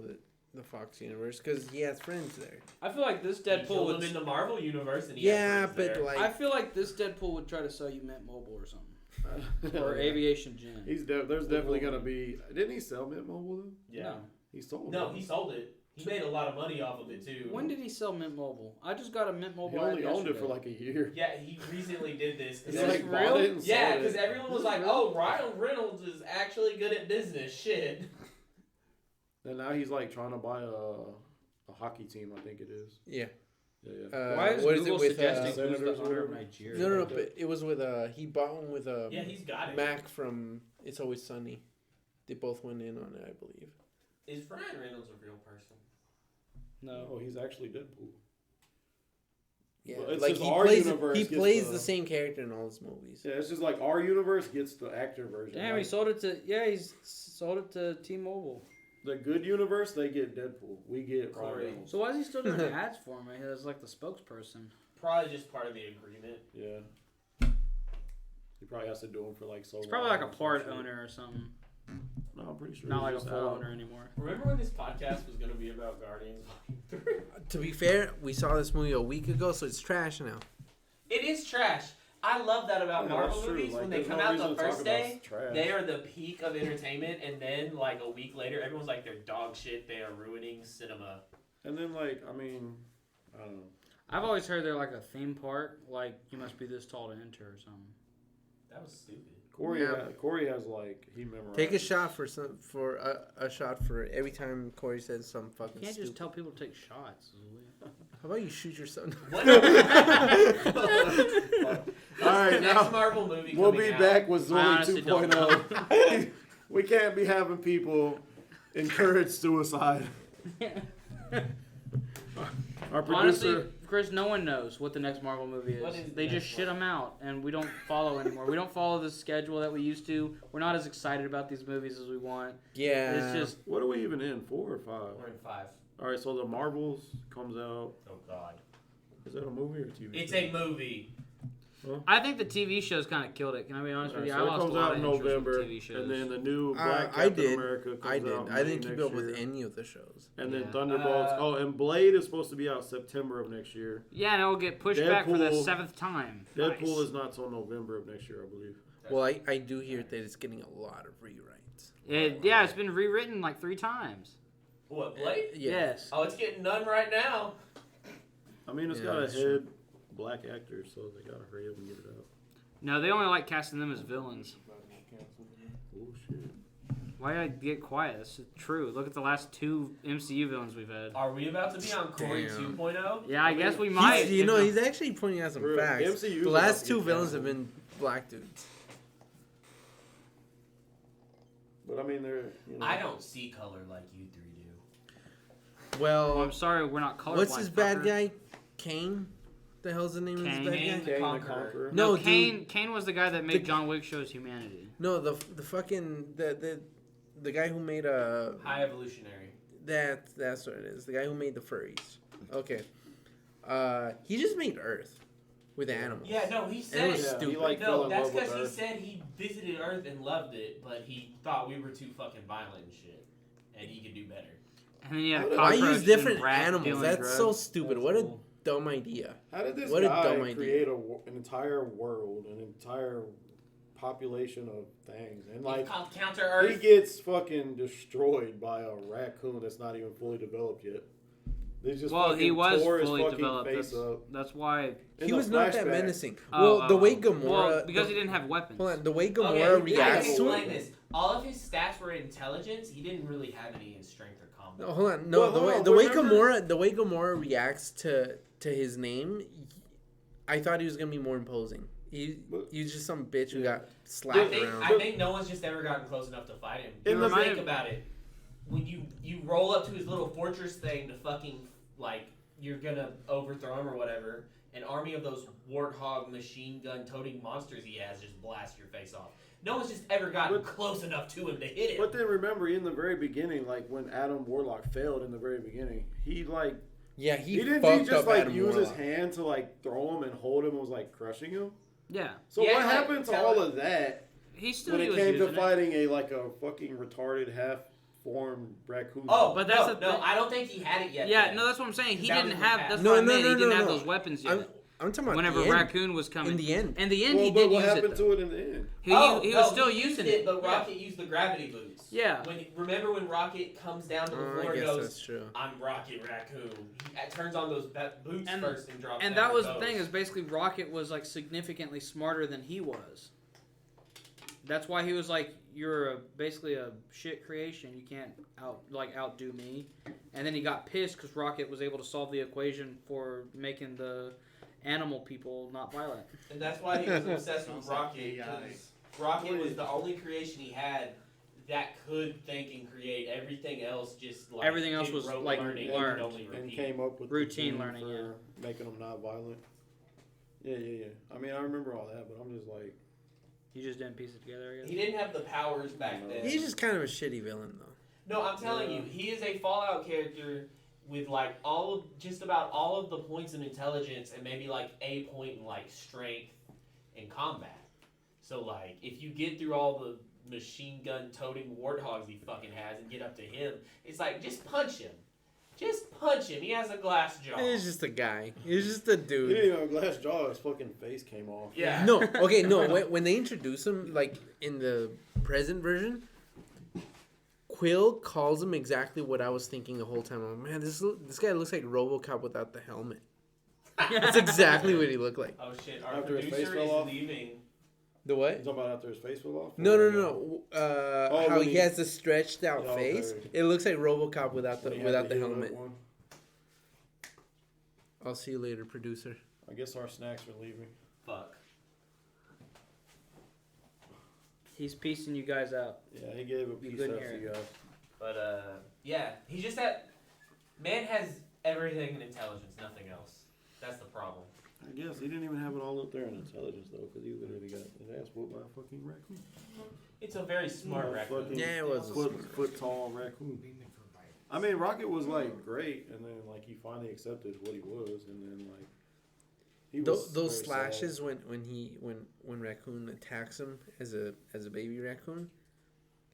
the Fox universe because he has friends there. I feel like this He Deadpool killed him would. in the Marvel Universe and he Yeah, has friends but there. like I feel like this Deadpool would try to sell you Mint Mobile or something, or Yeah. Aviation Gin. There's definitely gonna be. Didn't he sell Mint Mobile though? Yeah. No. He sold. No, it. he sold it. He made a lot of money off of it too. When did he sell Mint Mobile? I just got a Mint Mobile. He only ad owned it for yesterday. like a year. Yeah, he recently did this. 'cause He Is this every- like bought real? it and yeah, sold because it. everyone was like, "Oh, Ryan Reynolds is actually good at business." Shit. And now he's like trying to buy a hockey team. I think it is. yeah. Yeah. Why is what is Google it with, suggesting who's Senators the or owner of whatever? Nigeria? No, but it was with he bought one with Yeah, he's got it. Mac from It's Always Sunny. They both went in on it, I believe. Is Ryan Reynolds a real person? No. Oh, he's actually Deadpool. Yeah, Well, it's like just he our plays universe he gets plays the- the same character in all his movies. Yeah, it's just like our universe gets the actor version. Damn, like, he sold it to he's sold it to T-Mobile. the good universe, they get Deadpool. We get Ryan Corey. Reynolds. So why is he still doing ads for him? He's like the spokesperson. Probably just part of the agreement. Yeah. He probably has to do them for like so long. He's probably like a or some part shit. owner or something. No, I'm pretty sure. Not he's like a just full out. owner anymore. Remember when this podcast was going to be about Guardians Volume 3? To be fair, we saw this movie a week ago, so it's trash now. It is trash. I love that about Yeah, Marvel that's true. movies. Like, When they there's come no out reason the to talk first about day, trash. they are the peak of entertainment, and then like a week later, everyone's like, they're dog shit. They are ruining cinema. And then like, I mean, I don't know. I've always heard they're like a theme park, like you must be this tall to enter or something. That was stupid. Corey has like he memorized. Take a shot for a shot for every time Corey says something You fucking can't stupid. just tell people to take shots. How about you shoot yourself? What? All What's right, the next now Marvel movie we'll coming be out? back with I Zully honestly don't 2.0. We can't be having people encourage suicide. Our producer. Honestly, Chris, no one knows what the next Marvel movie What is. is the They just next shit one? them out, and we don't follow anymore. We don't follow the schedule that we used to. We're not as excited about these movies as we want. Yeah. It's just What are we even in? 4 or 5? We're in 5. All right, so the Marvels comes out. Oh God. Is that a movie or TV? It's a movie. I think the TV shows kind of killed it. Can I be honest with you? So I it lost comes a lot out in of interest November, in TV shows. and then the new Black I Captain did. America comes I out. didn't. in I May didn't keep next up with year. any of the shows. And then Yeah. Thunderbolts. And Blade is supposed to be out September of next year. Yeah, and it will get pushed back for the Deadpool- 7th time. Deadpool Nice. is not till November of next year, I believe. Well, I do hear that it's getting a lot of rewrites. It's been rewritten like 3 times. What, Blade? Yeah. Yes. Oh, it's getting none right now. I mean, it's Yeah, got a that's head true. black actor, so they gotta hurry up and get it out. No, they only like casting them as villains. Oh shit! Why I get quiet? That's true. Look at the last 2 MCU villains we've had. Are we about to be on Corey Damn. 2.0? Yeah, I guess we might. He's actually pointing out some Bro, facts. MCU 's The about last to 2 get villains have canceled. been black dudes. But I mean, they're. I don't see color like you 3 do. Well, Well, I'm sorry, we're not colorblind. what's his bad fucker. guy? Kane? The hell's the name of his Kane. bad Kane guy? the Kang the Conqueror. Conqueror. No, No, Kane. Kane was the guy that made The- John Wick shows humanity. No, the fucking the guy who made High Evolutionary. that's what it is. The guy who made the furries. Okay. He just made Earth with animals. Yeah, no, he And said it was Yeah, he stupid. like fell no, in that's love with because he Earth. said he visited Earth and loved it, but he thought we were too fucking violent and shit, and he could do better. And then you had a Why Why cockroach use different and rat animals? dealing That's so drugs. stupid. That's What a cool. dumb idea. How did this What a dumb guy idea. create an entire world, an entire population of things, and like It's called Counter he Earth. gets fucking destroyed by a raccoon that's not even fully developed yet? They just Well, he fucking was tore his fully fucking developed. face That's, up. that's why. In He the was not that flashback. menacing. Oh, Well, the way Well, Gamora because he didn't have weapons. hold on, the way Gamora Okay, I can reacts to explain it. this. All of his stats were intelligence. He didn't really have any in strength or combat. No, hold on. No, Well, the hold way on, the way remember- Gamora reacts to his name, I thought he was gonna be more imposing. He's just some bitch who got slapped around. I think no one's just ever gotten close enough to fight him. In the- Think about it. When you roll up to his little fortress thing to fucking like you're gonna overthrow him or whatever, an army of those warthog machine gun toting monsters he has just blast your face off. No one's just ever gotten But- close enough to him to hit him. But then remember, in the very beginning, like when Adam Warlock failed in the very beginning, he like Yeah, he didn't fucked he just up like Adam use Warlock. his hand to like throw him and hold him and was like crushing him. Yeah, So Yeah, what like, happened to tell all it- of that he still when it was came to using it. fighting a fucking retarded half-formed raccoon? Oh, But that's no, the no, thing. I don't think he had it yet. Yeah, then. no, that's what I'm saying. He That didn't was in the have. past. That's No, what I no, mean. no, He didn't no, have no. those weapons yet. I'm talking about Whenever the end. Raccoon was coming. In the end. In the end, well, he but did what use happened it. to it in the end? He no, was still he using used it. But Yeah. Rocket used the gravity boots. Yeah. Remember when Rocket comes down to the I floor and guess goes, that's true. "I'm Rocket Raccoon." He turns on those boots And- first and drops. And down that was the the thing is basically Rocket was like significantly smarter than he was. That's why he was like, "You're basically a shit creation. You can't outdo me." And then he got pissed because Rocket was able to solve the equation for making the animal people not violent. And that's why he was obsessed with Rocket. 'Cause Rocket was the only creation he had that could think and create. Everything else just like Everything else it was, wrote like, learning learned. and only And repeat. came up with Routine the learning, for making them not violent. Yeah. I mean, I remember all that, but I'm just like, You just didn't piece it together, I guess. He didn't have the powers back then. He's just kind of a shitty villain, though. No, I'm telling you, he is a Fallout character with like just about all of the points in intelligence and maybe like a point in like strength and combat. So like, if you get through all the machine gun toting warthogs he fucking has and get up to him, it's like just punch him. Just punch him. He has a glass jaw. He's just a guy. He's just a he dude. didn't even have a glass jaw. His fucking face came off. Yeah. No, okay, no. When they introduce him, like in the present version, Quill calls him exactly what I was thinking the whole time. I'm like, man, this guy looks like RoboCop without the helmet. That's exactly what he looked like. Oh shit! Our After his face producer fell is off? leaving. The You what? talking about after his face fell off? No. How when he he- has the stretched out Oh, face. okay. It looks like RoboCop without the When he had without the heal up helmet. one. I'll see you later, producer. I guess our snacks are leaving. Fuck. He's piecing you guys out. Yeah, he gave a You piece couldn't up hear to it. you guys. But yeah, he just man has everything in intelligence, nothing else. That's the problem. I guess he didn't even have it all up there in intelligence though, because he literally got his ass whooped by a fucking raccoon. It's a very smart Yeah, raccoon. fucking- Yeah, it was a Foot tall raccoon. I mean, Rocket was like great, and then like he finally accepted what he was, and then like he He was Those very sad. slashes when Raccoon attacks him as a baby raccoon,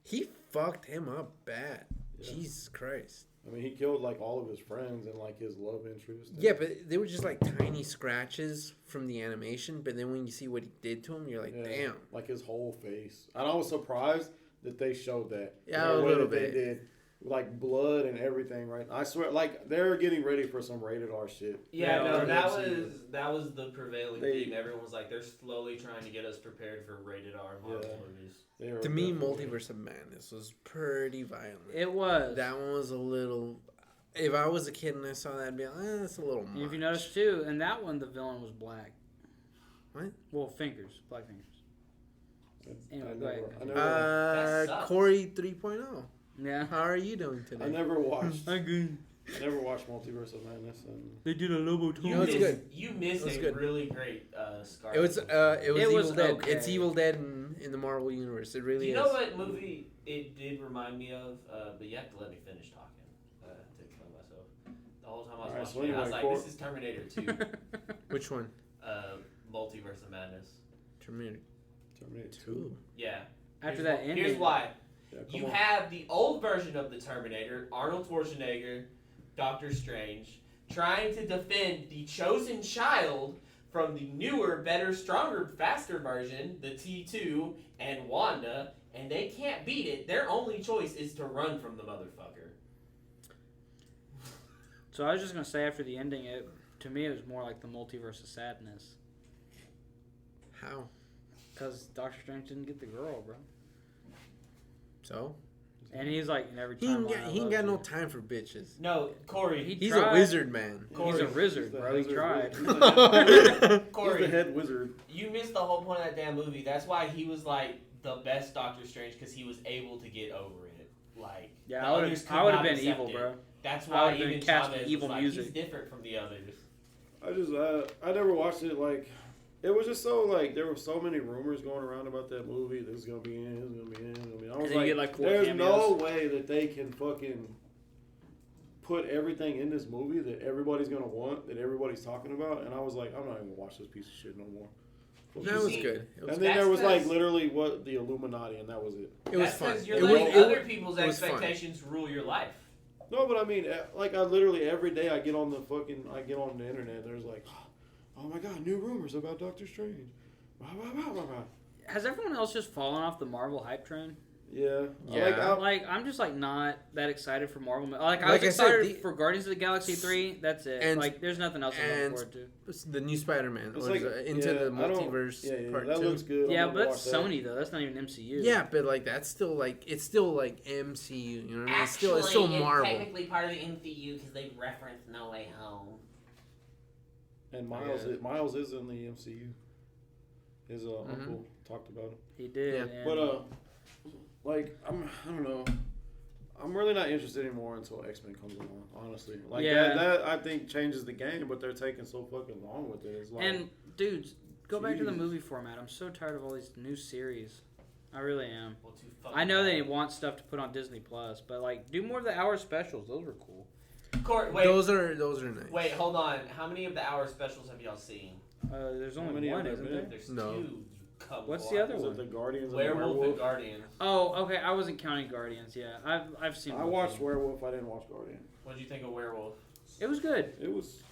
he fucked him up bad. Yeah. Jesus Christ. I mean, he killed like all of his friends and like his love interest. Yeah, but they were just like tiny scratches from the animation. But then when you see what he did to him, you're like, damn. Like his whole face. And I was surprised that they showed that. Yeah, the a way little that they bit. did. Like blood and everything, right? I swear, like they're getting ready for some rated R shit. Yeah, no, Yeah, that was the prevailing theme. Everyone was like, they're slowly trying to get us prepared for rated R Marvel movies. To me, Multiverse of Madness was pretty violent. It was. That one was a little. If I was a kid and I saw that, I'd be like, that's a little much. If you notice too, in that one, the villain was black. What? Well, fingers, black fingers. Anyway, go ahead. That sucks. Corey 3.0. Yeah. How are you doing today? I never watched. I'm good. I never watched Multiverse of Madness, and They did a Lobo too. No, it's good. You missed It was a good. really great Scarlet. It was It Evil was Dead. okay. It's Evil Dead in the Marvel universe. It really Do you is. know what movie it did remind me of? But you have to let me finish talking to explain myself. The whole time I was Alright, so watching it, I was anyway, like, this is Terminator 2, Which one? Multiverse of Madness. Terminator Terminator 2. Yeah. After Here's that wh- ending. Here's why. Yeah, come You on. have the old version of the Terminator, Arnold Schwarzenegger, Doctor Strange, trying to defend the chosen child from the newer, better, stronger, faster version, the T2, and Wanda, and they can't beat it. Their only choice is to run from the motherfucker. So I was just gonna say after the ending, to me it was more like the Multiverse of Sadness, How? because Doctor Strange didn't get the girl, bro. So? And he's like in every He time. ain't got no time for bitches. No, Corey. He's tried. a wizard man. He's a wizard, the bro. He wizard. tried. He's the Corey, head wizard. you missed the whole point of that damn movie. That's why he was like the best Doctor Strange, because he was able to get over it. Like, Yeah, the I others could would have not been accept evil, it. bro. That's I why would've been even casting Chavez evil was like, music. he's different from the others. I never watched it. Like, it was just so like there were so many rumors going around about that movie. This is gonna be in. This is gonna be in. This is gonna be in. I was And then you like, get, like, 4 there's no cameos. way that they can fucking put everything in this movie that everybody's gonna want, that everybody's talking about. And I was like, I'm not even gonna watch this piece of shit no more. That was see, good. It was, And then there was like That's- literally what the Illuminati, and that was it. it was That's fun. because you're It letting was, other people's it was fun. expectations rule your life. No, but I mean, like I literally every day I get on the internet. There's like, oh my god, new rumors about Doctor Strange. Blah, blah, blah, blah, blah. Has everyone else just fallen off the Marvel hype train? Yeah. Yeah. I'm just like not that excited for Marvel. Like I Like was I said, excited for Guardians of the Galaxy 3. That's it. and- Like there's nothing else I'm looking and- forward to. It's the new Spider-Man. It's or like, into the I don't- multiverse Yeah, part that 2. looks good. Yeah, I'm but gonna that's watch that. Sony though. That's not even MCU. Yeah, but like that's still like it's still like MCU. You know what I mean? It's still Marvel. technically part of the MCU because they referenced No Way Home. And Miles is in the MCU. His uncle talked about it. He did. Yeah. and- But I don't know. I'm really not interested anymore until X-Men comes along. Honestly, like Yeah. that I think changes the game, but they're taking so fucking long with it. It's like, and dudes, go back to the Jeez. movie format. I'm so tired of all these new series. I really am. Well, too fucking I know they bad. want stuff to put on Disney Plus, but like do more of the hour specials. Those were cool. Corey, wait, Those are nice. wait, hold on. How many of the hour specials have y'all seen? There's How only many one, have there isn't there? been? There's No. two. You cum What's whore. the other is one? it the Guardians Werewolf and the and Guardians. Oh, okay. I wasn't counting Guardians. Yeah, I've seen. I both of watched them. Werewolf. I didn't watch Guardian. What did you think of Werewolf? It was good. It was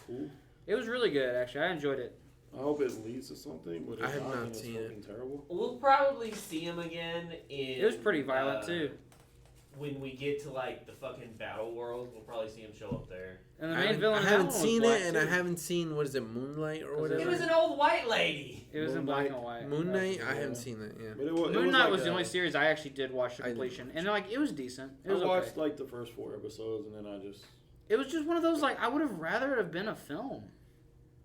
cool. It was really good, actually. I enjoyed it. I hope it leads to something, but if I have not then it's seen fucking terrible. We'll probably see him again in. It was pretty violent too. When we get to like the fucking battle world, we'll probably see him show up there. And the I main haven't, villain. I of that haven't one was seen black, it, and too. I haven't seen what is it, Moonlight or Was it- It whatever. was an old white lady. It was in Moon black Knight. and white. Moon Knight. I Yeah. haven't seen that. Yeah. But it was, Moon Knight like was the a- only series I actually did watch to I didn't completion, watch and like it was decent. It was I watched okay. like the first 4 episodes, and then I just. It was just one of those like I would have rather it have been a film.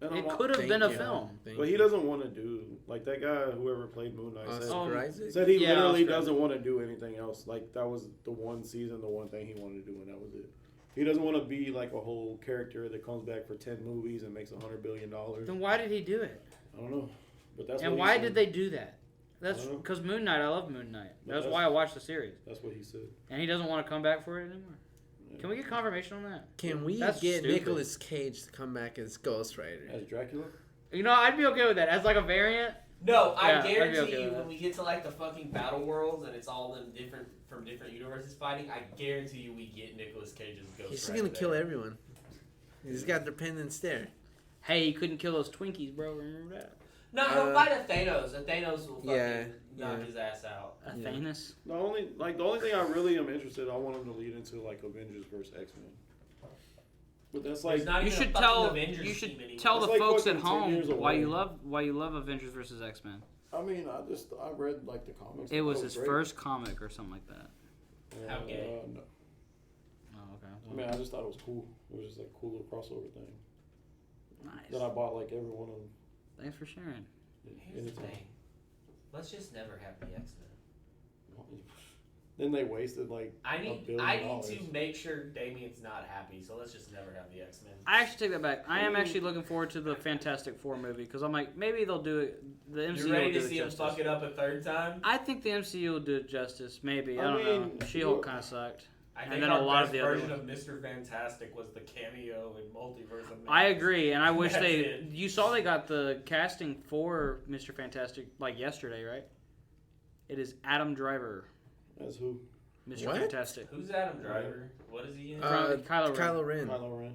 And It I'm- could have Thank been a you. film. Thank But he you. doesn't want to do like that guy. Whoever played Moon Knight said, Oh, Isaac? said he Yeah, literally Oscar. doesn't want to do anything else. Like that was the one season, the one thing he wanted to do, and that was it. He doesn't want to be like a whole character that comes back for 10 movies and makes $100 billion. Then why did he do it? I don't know, but that's And what why he did said. they do that? That's I don't know. because Moon Knight. I love Moon Knight. But That's that's- why I watched the series. That's what he said. And he doesn't want to come back for it anymore. Yeah. Can we get confirmation on that? Can we That's get stupid. Nicolas Cage to come back as Ghost Rider? As Dracula? You know, I'd be okay with that as like a variant. No, I Yeah, I'd be guarantee okay you with when that. we get to like the fucking battle worlds and it's all them different from different universes fighting, I guarantee you we get Nicolas Cage's Ghost He's Rider gonna kill there. everyone. He's got the pen and stare. Hey, you couldn't kill those Twinkies, bro. Remember that? No, he'll fight a Thanos. A Thanos will fucking knock yeah. his ass out. A Yeah. Thanos. The only thing I really am interested, I want him to lead into like Avengers versus X-Men. But that's like There's not You even a should fucking tell. Avengers You team should anymore. tell It's the like folks fucking at 10 home years why you away. love Avengers versus X-Men. I mean, I read like the comics. It was That his great. first comic or something like that. How gay? No. Oh, okay. I mean, I just thought it was cool. It was just like a cool little crossover thing. Nice. That I bought like every one of them. Thanks for sharing. Here's the thing. Let's just never have the X-Men. Then they wasted like I $1 need billion. to make sure Damien's not happy, so let's just never have the X-Men. I actually take that back. I am actually looking forward to the Fantastic Four movie because I'm like, maybe they'll do it. The MCU You ready will do to it see him justice. fuck it up a third time? I think the MCU will do it justice. Maybe. I I don't mean, know. She-Hulk kind of sucked. I And think then our a lot of best the other version ones. of Mr. Fantastic was the cameo in Multiverse of Madness. I agree, and I wish That's they. it. You saw they got the casting for Mr. Fantastic like yesterday, right? It is Adam Driver, As who? Mr. What? Fantastic, Who's Adam Driver? What is he in? Kylo Ren. Kylo Ren. Kylo Ren.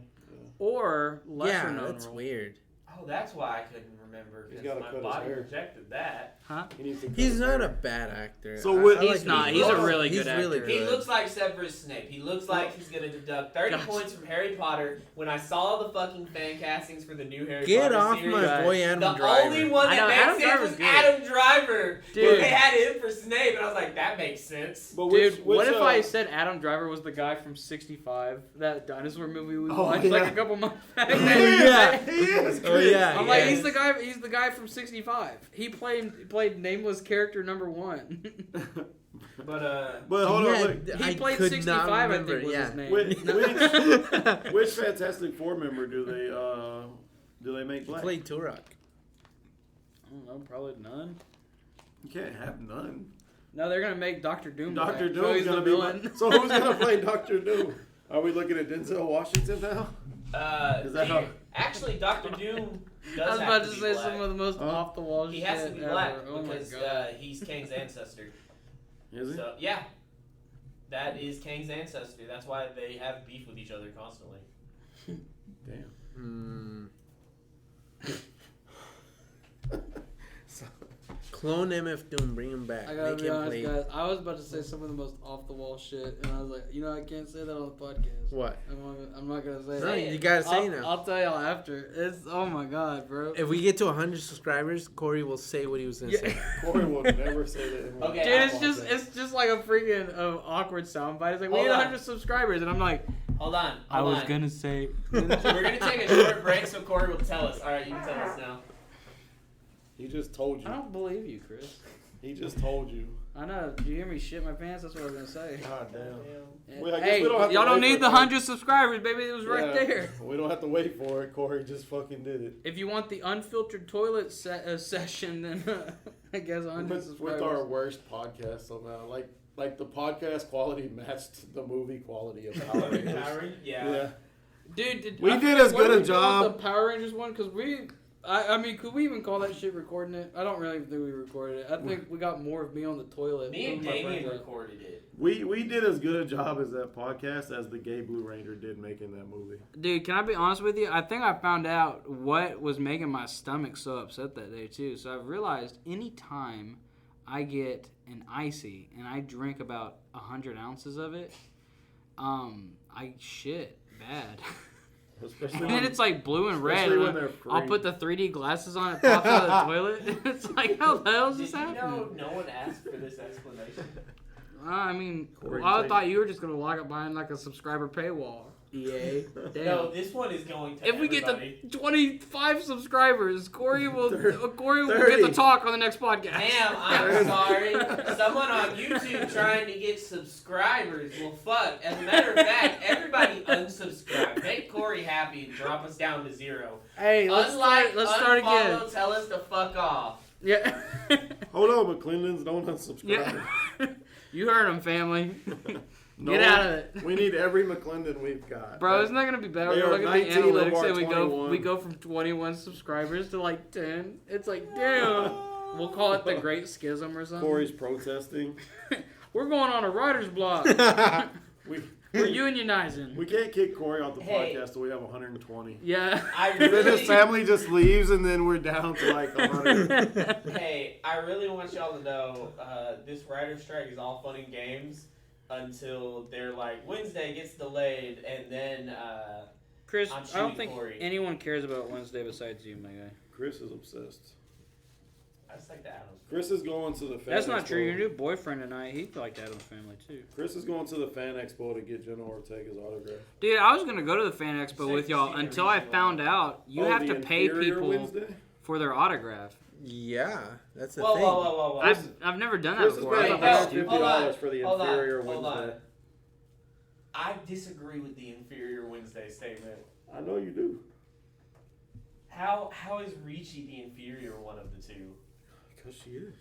or lesser Yeah, known that's role. weird. Oh, that's why I couldn't remember. He's Because gotta my cut his body hair. rejected that. Huh? He needs to cut He's his not hair. a bad actor. So what- He's not. He's a really good He's really actor. He good. looks like Severus Snape. He looks like he's gonna deduct 30 Gosh. points from Harry Potter. When I saw the fucking fan castings for the new Harry Get Potter off series, my boy Adam the Driver. only one I know, that Adam makes sense Driver's was good. Adam Driver. Dude. They had him for Snape, and I was like, that makes sense. But Dude, what which, if I said Adam Driver was the guy from 65, that dinosaur movie we watched yeah. like a couple months back? yeah. He is. Oh, yeah. I'm like, yeah. he's the guy from 65. He played nameless character number 1. But But hold Yeah, on, wait. He I played could 65, not I remember, think was yeah. his name. Which Fantastic Four member do they make black? Played Turok. I don't know, probably none. You can't have none. No, they're gonna make Doctor Doom. Doctor black. So Doom's he's the gonna be. villain. So who's gonna play Doctor Doom? Are we looking at Denzel Washington now? Is that how- actually, Doctor Doom does I was have about to to be say black. some of the most off the wall He shit has to be ever. black Oh my because god. he's Kang's ancestor. Is he? So yeah, that is Kang's ancestor. That's why they have beef with each other constantly. Damn. Clone MF Doom, bring him back. I gotta Make be him honest, play. guys. I was about to say some of the most off the wall shit, and I was like, you know, I can't say that on the podcast. What? I'm not gonna say No, it. you gotta say I'll, now. I'll tell y'all after. It's oh my god, bro. If we get to 100 subscribers, Corey will say what he was gonna say. Corey will never say that. In one Okay, Dude, podcast. it's just like a freaking awkward soundbite. It's like we Hold hit on. 100 subscribers, and I'm like, Hold on. I hold was on. gonna say. We're gonna take a short break so Corey will tell us. All right, you can tell us now. He just told I you. don't believe you, Chris. He just told you. I know. Do you hear me shit my pants? That's what I was gonna say. God damn. Yeah. Well, I guess Hey, we don't have to y'all don't wait need for the it. 100 subscribers, baby. It was right Yeah, there. We don't have to wait for it. Corey just fucking did it. If you want the unfiltered toilet session, then I guess 100 With subscribers. our worst podcast somehow. Like the podcast quality matched the movie quality of Power Rangers. Howard? Yeah. Dude, We I did forget as what good a we did with job. The Power Rangers one, because I mean, could we even call that shit recording it? I don't really think we recorded it. I think we got more of me on the toilet. Me and Some of my Damien friends out. recorded it. We did as good a job as that podcast as the Gay Blue Ranger did making that movie. Dude, can I be honest with you? I think I found out what was making my stomach so upset that day, too. So I've realized anytime I get an icy and I drink about 100 ounces of it, I shit bad. Especially And then it's like blue and red. especially when And they're free. I'll put the 3D glasses on, it pops out of the toilet. It's like, how the hell is Did this you happening? know no one asked for this explanation? I mean, Corey, I take- thought you were just going to lock it behind like a subscriber paywall. EA. Damn. No, this one is going to If we get everybody. to 25 subscribers, Corey will get 30. to talk on the next podcast. Damn, I'm sorry. Someone on YouTube trying to get subscribers. Well, fuck. As a matter of fact, everybody unsubscribe. Make Corey happy and drop us down to 0. Hey, let's start again. unfollow, tell us to fuck off. Yeah. Hold on, McClendons, don't unsubscribe. Yeah. You heard him, family. No, Get out of it. We need every McClendon we've got. Bro, isn't that gonna be better? They We are look at the 19 of analytics our and we 21. go from 21 subscribers to like 10. It's like, damn. We'll call it the Great Schism or something. Corey's protesting. We're going on a writer's block. We We're unionizing. we can't kick Corey off the Hey. podcast till we have 120. Yeah. I Then his really, family just leaves, and then we're down to like 100. hey, I really want y'all to know this writer's strike is all fun and games until they're like Wednesday gets delayed, and then Chris, I'm I don't shooting think Corey. anyone cares about Wednesday besides you, my guy. Chris is obsessed. I just like the Adams. Chris is going to the fan That's not expo. true. Your new boyfriend and I, he liked Adam's Family too. Chris is going to the fan expo to get Jenna Ortega's autograph. Dude, I was gonna go to the fan expo with y'all until I found out you have the to pay Inferior people Wednesday? for their autograph. Yeah, that's the Whoa, thing. whoa, whoa, whoa, whoa. I've never done that Chris is before. I paying thought that was Hey, stupid. hold on, $150 for the hold on, Inferior hold Wednesday. on. I disagree with the Inferior Wednesday statement. I know you do. How is Ricci the inferior one of the two? Because she is.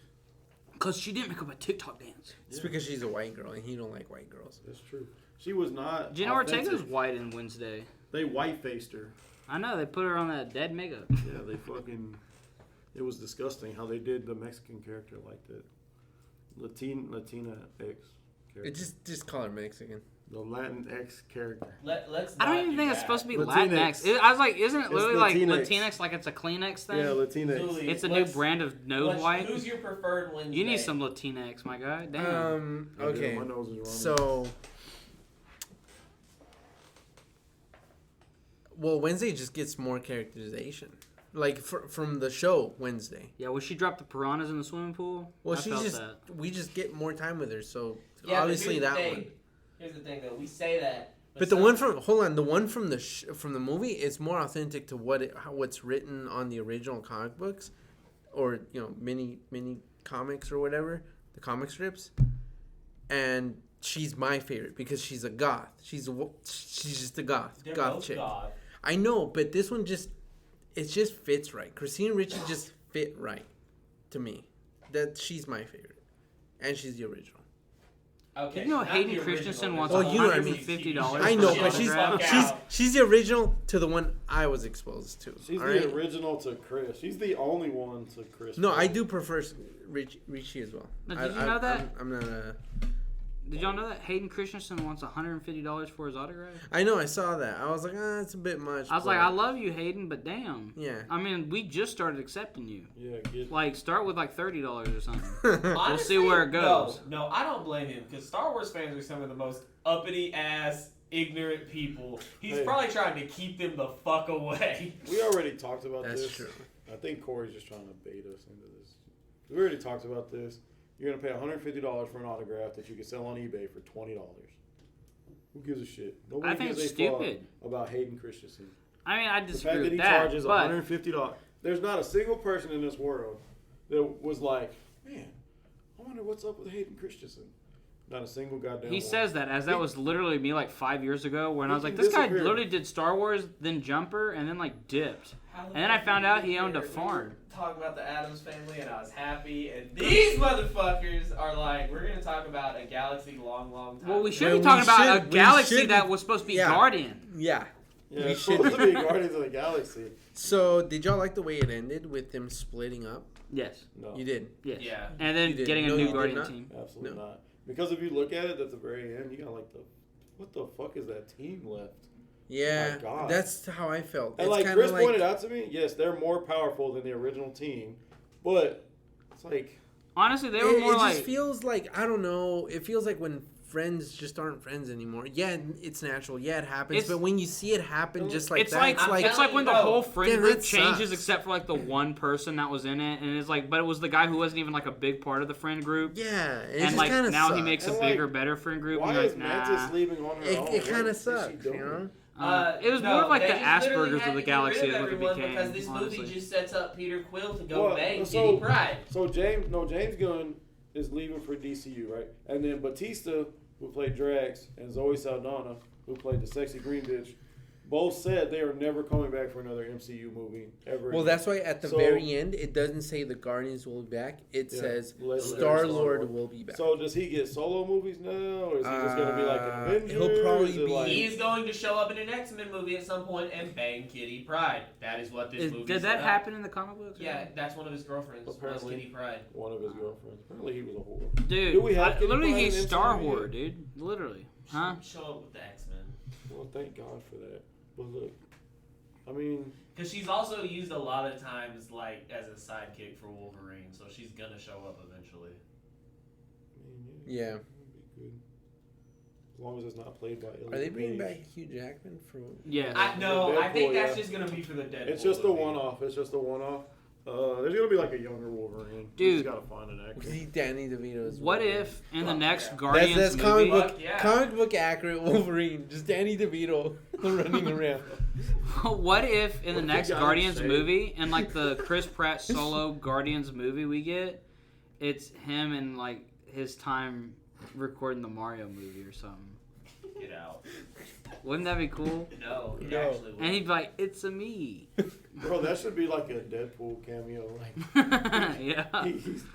Cause she didn't make up a TikTok dance. It's because she's a white girl and he don't like white girls. That's true. She was not. Jenna Ortega's authentic. white in Wednesday. They white faced her. I know, they put her on that dead makeup. Yeah, they fucking. It was disgusting how they did the Mexican character like that. Latina X character. It just call her Mexican. The Latin X character. Let's. I don't not even do think it's that. supposed to be Latinx. Latinx. I was like, isn't it It's literally like Latinx. Latinx, like it's a Kleenex thing? Yeah, Latinx. Julie, It's a new let's- brand of nose wipe. Who's your preferred Wednesday? You need some Latinx, my guy. Damn. Okay. My nose is running. So, well, Wednesday just gets more characterization, like from the show Wednesday. Yeah, will she drop the piranhas in the swimming pool? Well, I she felt just that. we just get more time with her, so Yeah, but obviously here's the that thing. one. Here's the thing, though. We say that. But the some- one from the one from the movie is more authentic to what's written on the original comic books, or mini comics or whatever, the comic strips, and she's my favorite because she's a goth. She's just a goth They're goth both chick. goth. I know, but this one just fits right. Christina Ricci just fit right to me. That she's my favorite, and she's the original. Okay. You know not Hayden the Christensen original, wants Oh, that's you know what I all. mean. $150 I know, for but the she's autograph. she's the original to the one I was exposed to. She's all the right? original to Chris. She's the only one to Chris. No, I do prefer Ricci as well. Now, did you know that? I'm not a. Did y'all know that Hayden Christensen wants $150 for his autograph? I know. I saw that. I was like, it's a bit much. I was but- like, I love you, Hayden, but damn. Yeah. I mean, we just started accepting you. Yeah, get. Like, start with like $30 or something. Honestly, see where it goes. No, I don't blame him because Star Wars fans are some of the most uppity ass, ignorant people. He's Hey. probably trying to keep them the fuck away. We already talked about That's this. true. I think Corey's just trying to bait us into this. We already talked about this. You're gonna pay $150 for an autograph that you can sell on eBay for $20. Who gives a shit? Nobody I think gives it's a stupid. fuck about Hayden Christensen. I mean, I The fact disagree that with he that, charges but $150. There's not a single person in this world that was like, man, I wonder what's up with Hayden Christensen. Not a single goddamn he one. says that as that was literally me like 5 years ago when I was We like, can this guy disagree. literally did Star Wars, then Jumper, and then like dipped. And then I found out he owned a farm. Talking about the Addams Family, and I was happy. And these motherfuckers are like, we're gonna talk about a galaxy long, long time. Well, we should Well, be talking we about a should- galaxy we should- that was supposed to be yeah. Guardian. Yeah. Yeah, We it's should- supposed to be Guardians of the Galaxy. So, did y'all like the way it ended with them splitting up? Yes. No, You did. Yes. Yeah. And then You did. getting a No, you new did Guardian not. team. absolutely No. not. Because if you look at it at the very end, you got like what the fuck is that team left? Yeah. My God. That's how I felt. And like Chris pointed out to me, yes, they're more powerful than the original team, but it's like Honestly, they were more it like. just feels like, I don't know, it feels like when friends just aren't friends anymore. Yeah, it's natural. Yeah, it happens. It's- but when you see it happen just like it's that, like it's like, it's like when the no. whole friend Damn, group that changes, sucks. except for like the one person that was in it, and it's like, but it was the guy who wasn't even like a big part of the friend group, yeah, it and just like kind of now sucks. he makes a And, like, bigger, better friend group. why And you're is like, Mantis nah. leaving on her own? It kind What of is she sucks, you doing? know? It was more of like they the just literally Asperger's had of the to get galaxy rid is of what it everyone became. because this honestly. movie just sets up Peter Quill to go Well, bang so- Kitty Pryde. So James Gunn is leaving for DCU, right? And then Batista, who played Drax, and Zoe Saldana, who played the sexy green bitch, both said they are never coming back for another MCU movie ever. Well, again. that's why at the very end, it doesn't say the Guardians will be back. It says Star-Lord will be back. So does he get solo movies now, or is he just going to be like an Avenger? He'll probably be. Like... He's going to show up in an X-Men movie at some point and bang Kitty Pryde. That is what this movie is. Did that happen in the comic books? Yeah, that's one of his girlfriends. Apparently. Was Kitty Pryde. One of his girlfriends. Apparently he was a whore. Dude, Do we have Kitty literally Pryde he's in Star MCU? Wars, dude. Literally. Huh? Show up with the X-Men. Well, thank God for that. But look, I mean... Because she's also used a lot of times, like, as a sidekick for Wolverine, so she's gonna show up eventually. Yeah. That'd be good. As long as it's not played by Elliot Are they bringing Page. back Hugh Jackman for? Yeah. I Deadpool, think that's yeah. just gonna be for the Deadpool. It's just a movie. one-off. It's just a one-off. There's gonna be like a younger Wolverine. Dude. You just gotta find an actor. See Danny DeVito as What Wolverine. if in the Fuck next yeah. Guardians That's movie? comic book accurate Wolverine. Just Danny DeVito running around. What if in the What if next he got Guardians saved? movie and like the Chris Pratt solo Guardians movie we get, it's him and like his time recording the Mario movie or something. Get out. Wouldn't that be cool? No, he No. actually would. And he'd be like, "It's a me." Bro, that should be like a Deadpool cameo. Yeah.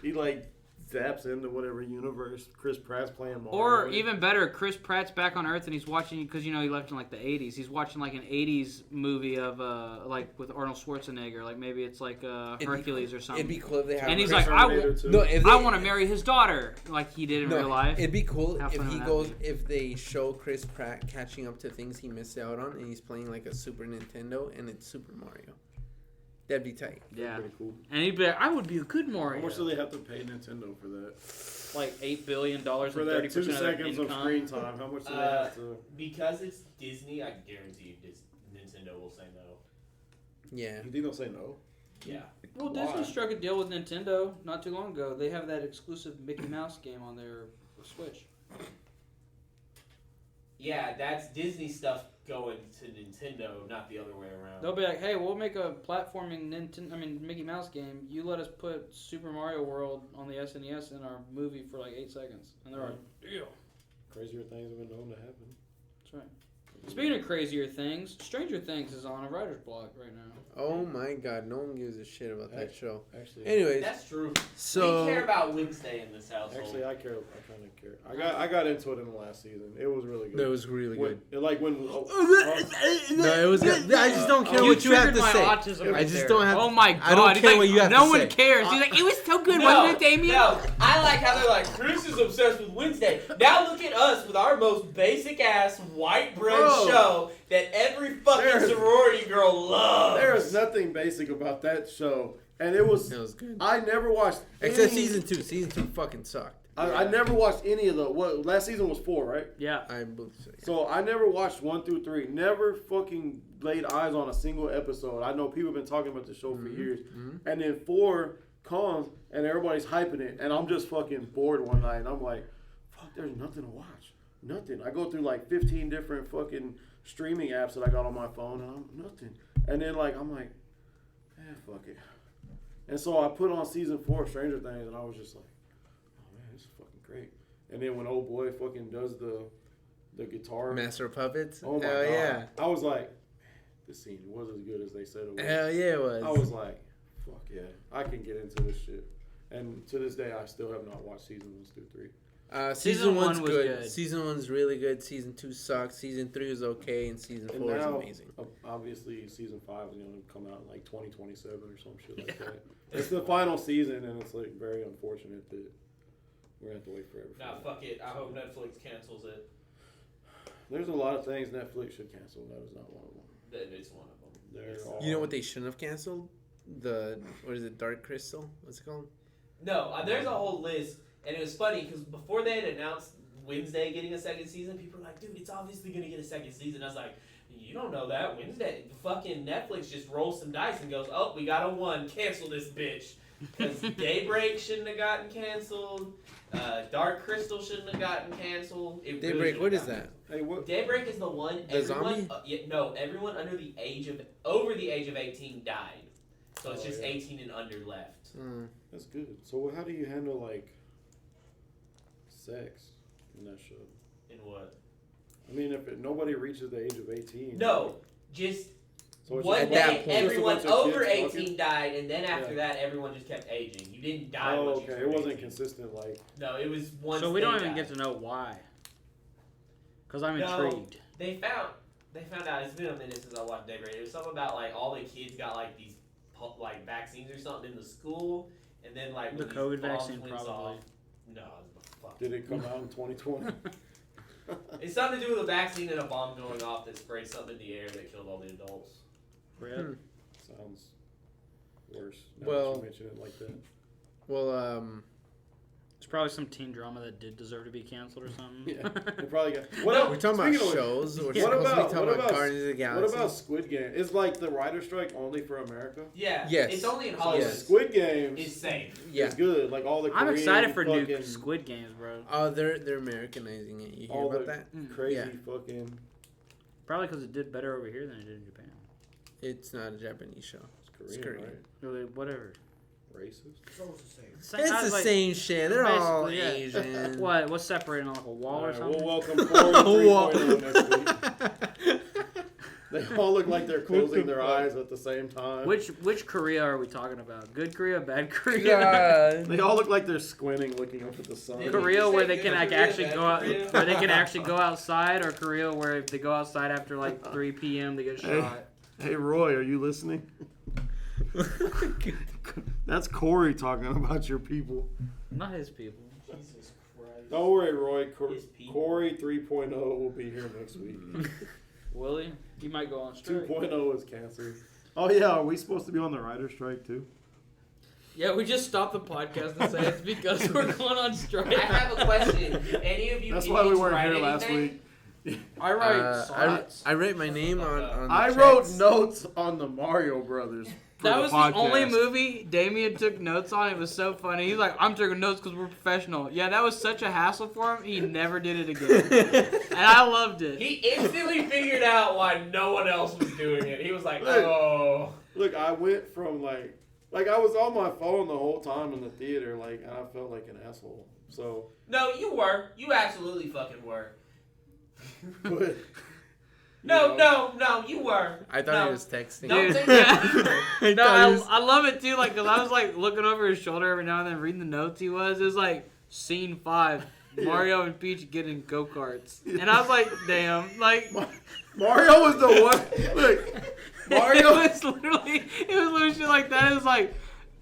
He like zaps into whatever universe Chris Pratt's playing Mario. Or in. even better, Chris Pratt's back on Earth and he's watching, because you know he left in like the 80s. He's watching like an 80s movie of like with Arnold Schwarzenegger. Like maybe it's like be Hercules or something. It'd be cool if they have. And he's Chris like, I Terminator w- too. no, if I they- want to marry his daughter, like he did in real life. It'd be cool How if fun he would that goes, be? if they show Chris Pratt catching up to things he missed out on, and he's playing like a Super Nintendo, and it's Super Mario. That'd be tight. Yeah. Pretty cool. And he'd be like, I would be a good How Mario. much do they have to pay Nintendo for that? Like $8 billion and For 30% that 2 of their seconds of income. screen time, how much do they have to? Because it's Disney, I guarantee you Nintendo will say no. Yeah. You think they'll say no? Yeah. Well, Why? Disney struck a deal with Nintendo not too long ago. They have that exclusive Mickey Mouse game on their Switch. Yeah, that's Disney stuff going to Nintendo, not the other way around. They'll be like, "Hey, we'll make a platforming Mickey Mouse game. You let us put Super Mario World on the SNES in our movie for like 8 seconds." And they're like, "Deal." Crazier things have been known to happen. That's right. Speaking of crazier things, Stranger Things is on a writer's block right now. Oh my God, no one gives a shit about that show. Actually, Anyways, That's true. so We care about Wednesday in this household. actually, I care. I kind of care. I got into it in the last season. It was really good. that was really good. Like when. No, it was good. I just don't care You what you have triggered to my say. autism I right just there. don't have- Oh my god! I don't He's care like, what you have no to one say. cares. He's like, it was so good, No, wasn't it, Damien? no, I like how they're like, Chris is obsessed with Wednesday. Now look at us with our most basic ass white bread Bro. show that every fucking There's- sorority girl loves. There is nothing basic about that show, and it was. It was good. I never watched. Except any- season 2. Season 2 fucking sucked. I never watched any of the. What last season was 4, right? Yeah. I believe so. Yeah. So I never watched 1 through 3. Never fucking laid eyes on a single episode. I know people have been talking about the show for years, and then 4 comes and everybody's hyping it, and I'm just fucking bored one night, and I'm like, fuck, there's nothing to watch. Nothing. I go through like 15 different fucking streaming apps that I got on my phone, and I'm nothing. And then like I'm like, fuck it. And so I put on season 4 of Stranger Things, and I was just like, oh man, this is fucking great. And then when old boy fucking does the guitar, Master of Puppets. oh my Hell god, yeah. I was like, man, this scene was as good as they said it was. Hell yeah, it was. I was like, fuck yeah, I can get into this shit. And to this day, I still have not watched season 1 through 3. Season 1's was good. good. Season 1's really good. Season 2 sucks. Season 3 is okay, and season 4 And is now, amazing. obviously, season 5 is going to come out in like 2027 or some shit like that. It's the final season, and it's like very unfortunate that we're going to have to wait forever. For Nah, that. fuck it. I hope Netflix cancels it. There's a lot of things Netflix should cancel. That is not one of them. That is one of them. They're all, You know what they shouldn't have canceled? What is it, Dark Crystal? What's it called? No, there's a whole list, and it was funny because before they had announced Wednesday getting a second season, people were like, "Dude, it's obviously gonna get a second season." I was like, "You don't know that Wednesday, fucking Netflix just rolls some dice and goes, oh, we got a 1, cancel this bitch." Because Daybreak shouldn't have gotten canceled. Dark Crystal shouldn't have gotten canceled. It really Daybreak, should've what is gotten that? Hey, what? Daybreak is the one. The Everyone, zombie? no, everyone over the age of 18 died. So it's Oh, just yeah. 18 and under left. That's good. So how do you handle like sex in that show? In what? I mean, if nobody reaches the age of 18. No, just So it's one just At that day point. everyone Just a bunch of over kids 18 fucking? died, and then after Yeah. that everyone just kept aging. You didn't die. Oh, once you okay. It turned wasn't 18. consistent. Like, No, it was once. So we they don't even died. get to know why. Because I'm No. intrigued. They found out. It's been a minute since I watched Daybreak. It was something about like all the kids got like these like vaccines or something in the school, and then like The when COVID these bombs vaccine, went probably. off- No, it was the fuck. did it come out in 2020? It's something to do with a vaccine and a bomb going off that sprayed something in the air that killed all the adults. Rip. Sounds worse. Now Well- that you mention it like that. Well, It's probably some teen drama that did deserve to be canceled or something. Yeah, they probably got. What No, else- we're talking about speaking of which, shows. We're What supposed to about- be talking what about about- Guardians of the What Galaxy. about Squid Game? Is like the writer strike only for America? Yeah. Yes. It's only in So Hollywood. Yes. Squid Games It's safe. Yeah. is good. Like all the I'm Korean excited for fucking, new Squid Games, bro. Oh, they're Americanizing it. You hear all about the that? crazy Yeah. fucking. Probably because it did better over here than it did in Japan. It's not a Japanese show. It's Korean, Korean. right? Really, whatever. Racist. It's almost the same. It's the same shit. They're all basically, yeah. Asian. What's separating on like a wall or Alright, something? we'll welcome Corey Wall. 3.0 next week. They all look like they're closing their fuck? eyes at the same time. Which Korea are we talking about? Good Korea, bad Korea? God. They all look like they're squinting, looking up at the sun. Did Korea you where say they good can like Korea, actually bad go out, Korea? where they can actually go outside, or Korea where if they go outside after like 3 p.m. they get Hey. shot. Hey Roy, are you listening? That's Corey talking about your people. Not his people. Jesus Christ. Don't worry, Roy. His people. Corey 3.0 will be here next week. Willie, he might go on strike. 2.0 is cancer. Oh yeah, are we supposed to be on the writer's strike too? Yeah, we just stopped the podcast and say it's because we're going on strike. I have a question. Do any of you That's why we idiots weren't write here last anything? week. I write sonnets. I write my name on the I checks. wrote notes on the Mario Brothers. for That the was the podcast. only movie Damien took notes on. It was so funny. He's like, I'm taking notes because we're professional. Yeah, that was such a hassle for him. He never did it again. And I loved it. He instantly figured out why no one else was doing it. He was like, Look. oh. Look, I went from like I was on my phone the whole time in the theater, like, and I felt like an asshole. So, No, you were. You absolutely fucking were. but No, you were. I thought no. he was texting. Don't Dude, think yeah. No, thought he was- I love it too. Like, cause I was like looking over his shoulder every now and then, reading the notes he was. It was like scene 5, Mario and Peach getting go karts, and I was like, damn, like Mario was the one. Look, Mario. it was literally shit like that. It was like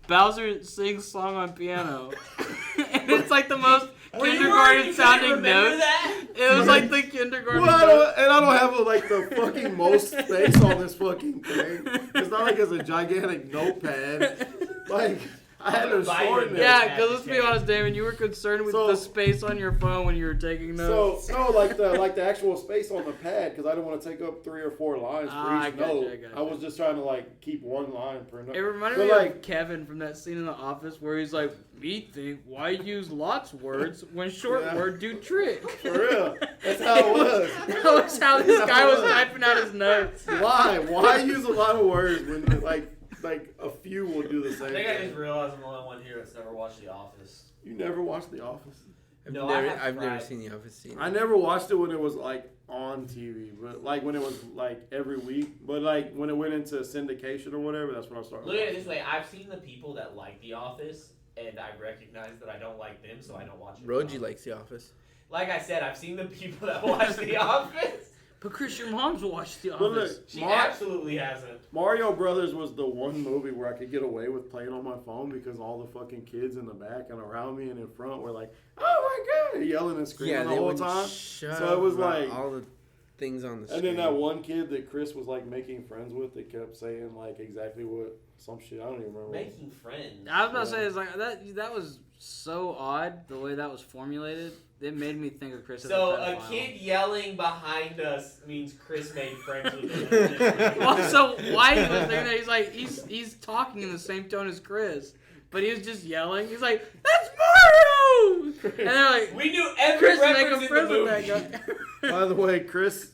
Bowser sings song on piano, and it's like the most Were you worried kindergarten you sounding couldn't remember notes. that? It was like the kindergarten. Well, notes. I don't have like the fucking most space on this fucking thing. It's not like it's a gigantic notepad. Like I had to shorten it. Yeah, because let's be honest, Damon, you were concerned with So- the space on your phone when you were taking notes. So no, like the actual space on the pad, because I didn't want to take up 3 or 4 lines for Ah, I each gotcha, note. I gotcha. I was just trying to like keep one line per note. It reminded But, me like, of Kevin from that scene in The Office where he's like, "Me think why use lots words when short Yeah. word do trick." For real, that's how it was. That was how this guy was typing out his notes. Why use a lot of words when like a few will do the I same think I just thing? realized I'm the only one here that's never watched The Office. You never watched The Office? No, I have I've never tried. seen the Office scene. I never watched it when it was like on TV, but like when it was like every week. But like when it went into syndication or whatever, that's when I started. Look at it watching. this way. I've seen the people that like The Office, and I recognize that I don't like them, so I don't watch it. Roji likes the Office. Like I said, I've seen the people that watch The Office. But Chris, your mom's watched The But look, Office. She absolutely hasn't. Mario Brothers was the one movie where I could get away with playing on my phone because all the fucking kids in the back and around me and in front were like, "Oh my god!" yelling and screaming the they whole wouldn't time. shut So it was up about like- all the things on the And screen. then that one kid that Chris was like making friends with that kept saying like exactly what some shit I don't even remember. Making friends. I was about to say, it's like that was so odd the way that was formulated. It made me think of Chris as So a a pedophile. kid yelling behind us means Chris made friends with him. Well, so why he was thinking that he's like he's talking in the same tone as Chris, but he was just yelling. He's like, "That's Mario!" And they're like, We knew every "Chris, make reference a in friend the with movie. that guy." By the way, Chris,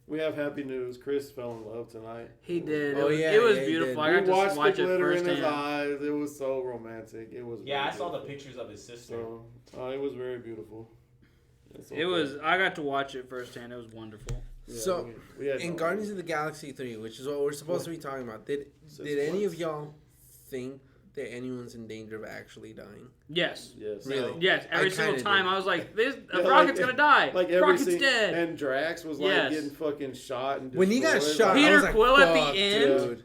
we have happy news. Chris fell in love tonight. He did. Oh, it was, yeah, it was yeah, he beautiful. did. I got We to watched watch the it glitter in his firsthand. eyes. It was so romantic. It was. Yeah, I very saw the beautiful. pictures of his sister. So it was very beautiful. It's It okay. was. I got to watch it firsthand. It was wonderful. Yeah, So, we had in no Guardians idea. of the Galaxy 3, which is what we're supposed to be talking about, did any of y'all think that anyone's in danger of actually dying? Yes. Yes. Really? Yes. Every I single kinda time did. I was like, "This Yeah, Rocket's like- gonna die. Like every Rocket's scene, dead." and Drax was like Yes. getting fucking shot and When he got destroyed, shot, like- Peter I was like, Quill at the "Fuck, end?" dude."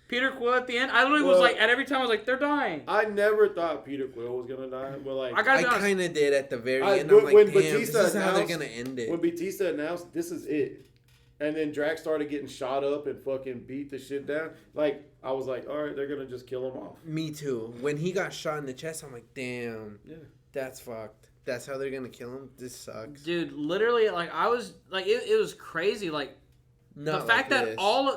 Peter Quill at the end. I literally was Well- like, at every time I was like, "They're dying." I never thought Peter Quill was gonna die, but like I gotta I be honest. kind of did at the very I- end. I'm like, when damn, Batista this is how they're announced- gonna end it. when Batista announced this is it, and then Drax started getting shot up and fucking beat the shit down, like I was like, all right, they're gonna just kill him off. Me too. When he got shot in the chest, I'm like, damn, Yeah. that's fucked. That's how they're gonna kill him. This sucks. Dude, literally, like I was like, it was crazy. Like Not the fact like that this. all